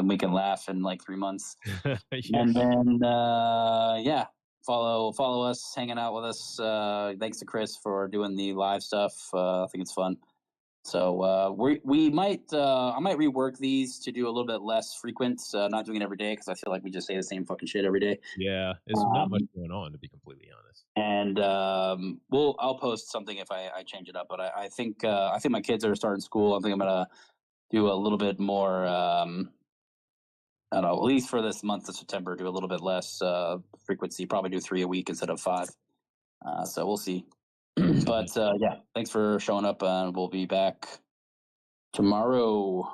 we can laugh in like 3 months. And then, follow us, hanging out with us. Thanks to Chris for doing the live stuff. I think it's fun. So we might I might rework these to do a little bit less frequent, not doing it every day, because I feel like we just say the same fucking shit every day. Yeah, it's not much going on, to be completely honest. And I'll post something if I change it up. But I think my kids are starting school. I think I'm gonna do a little bit more. I don't know, at least for this month of September, do a little bit less frequency. Probably do 3 a week instead of 5. So we'll see. But thanks for showing up, and we'll be back tomorrow.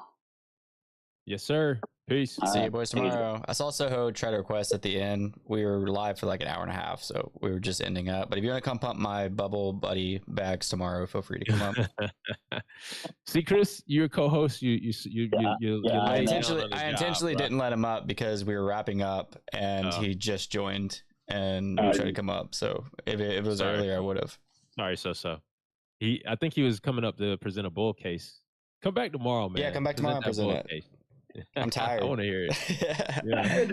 Yes, sir. Peace. See you boys tomorrow. I saw Soho try to request at the end. We were live for like an hour and a half, so we were just ending up. But if you want to come pump my bubble buddy bags tomorrow, feel free to come up. See, Chris, you're a co-host. I intentionally didn't let him up because we were wrapping up, and he just joined and we tried to come up. So if it was earlier, I would have. Sorry, so. I think he was coming up to present a bull case. Come back tomorrow, man. Yeah, come back tomorrow and present it. Case. I'm tired. I want to hear it. Yeah.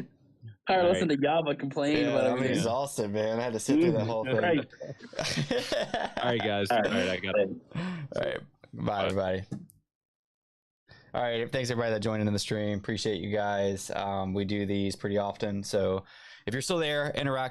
Tired of listening to Yaba complain about everything. I'm exhausted, man. I had to sit through that whole thing. All right, guys. All right, I got it. All right. Bye, everybody. All right. Thanks, everybody that joined in the stream. Appreciate you guys. We do these pretty often. So if you're still there, interact.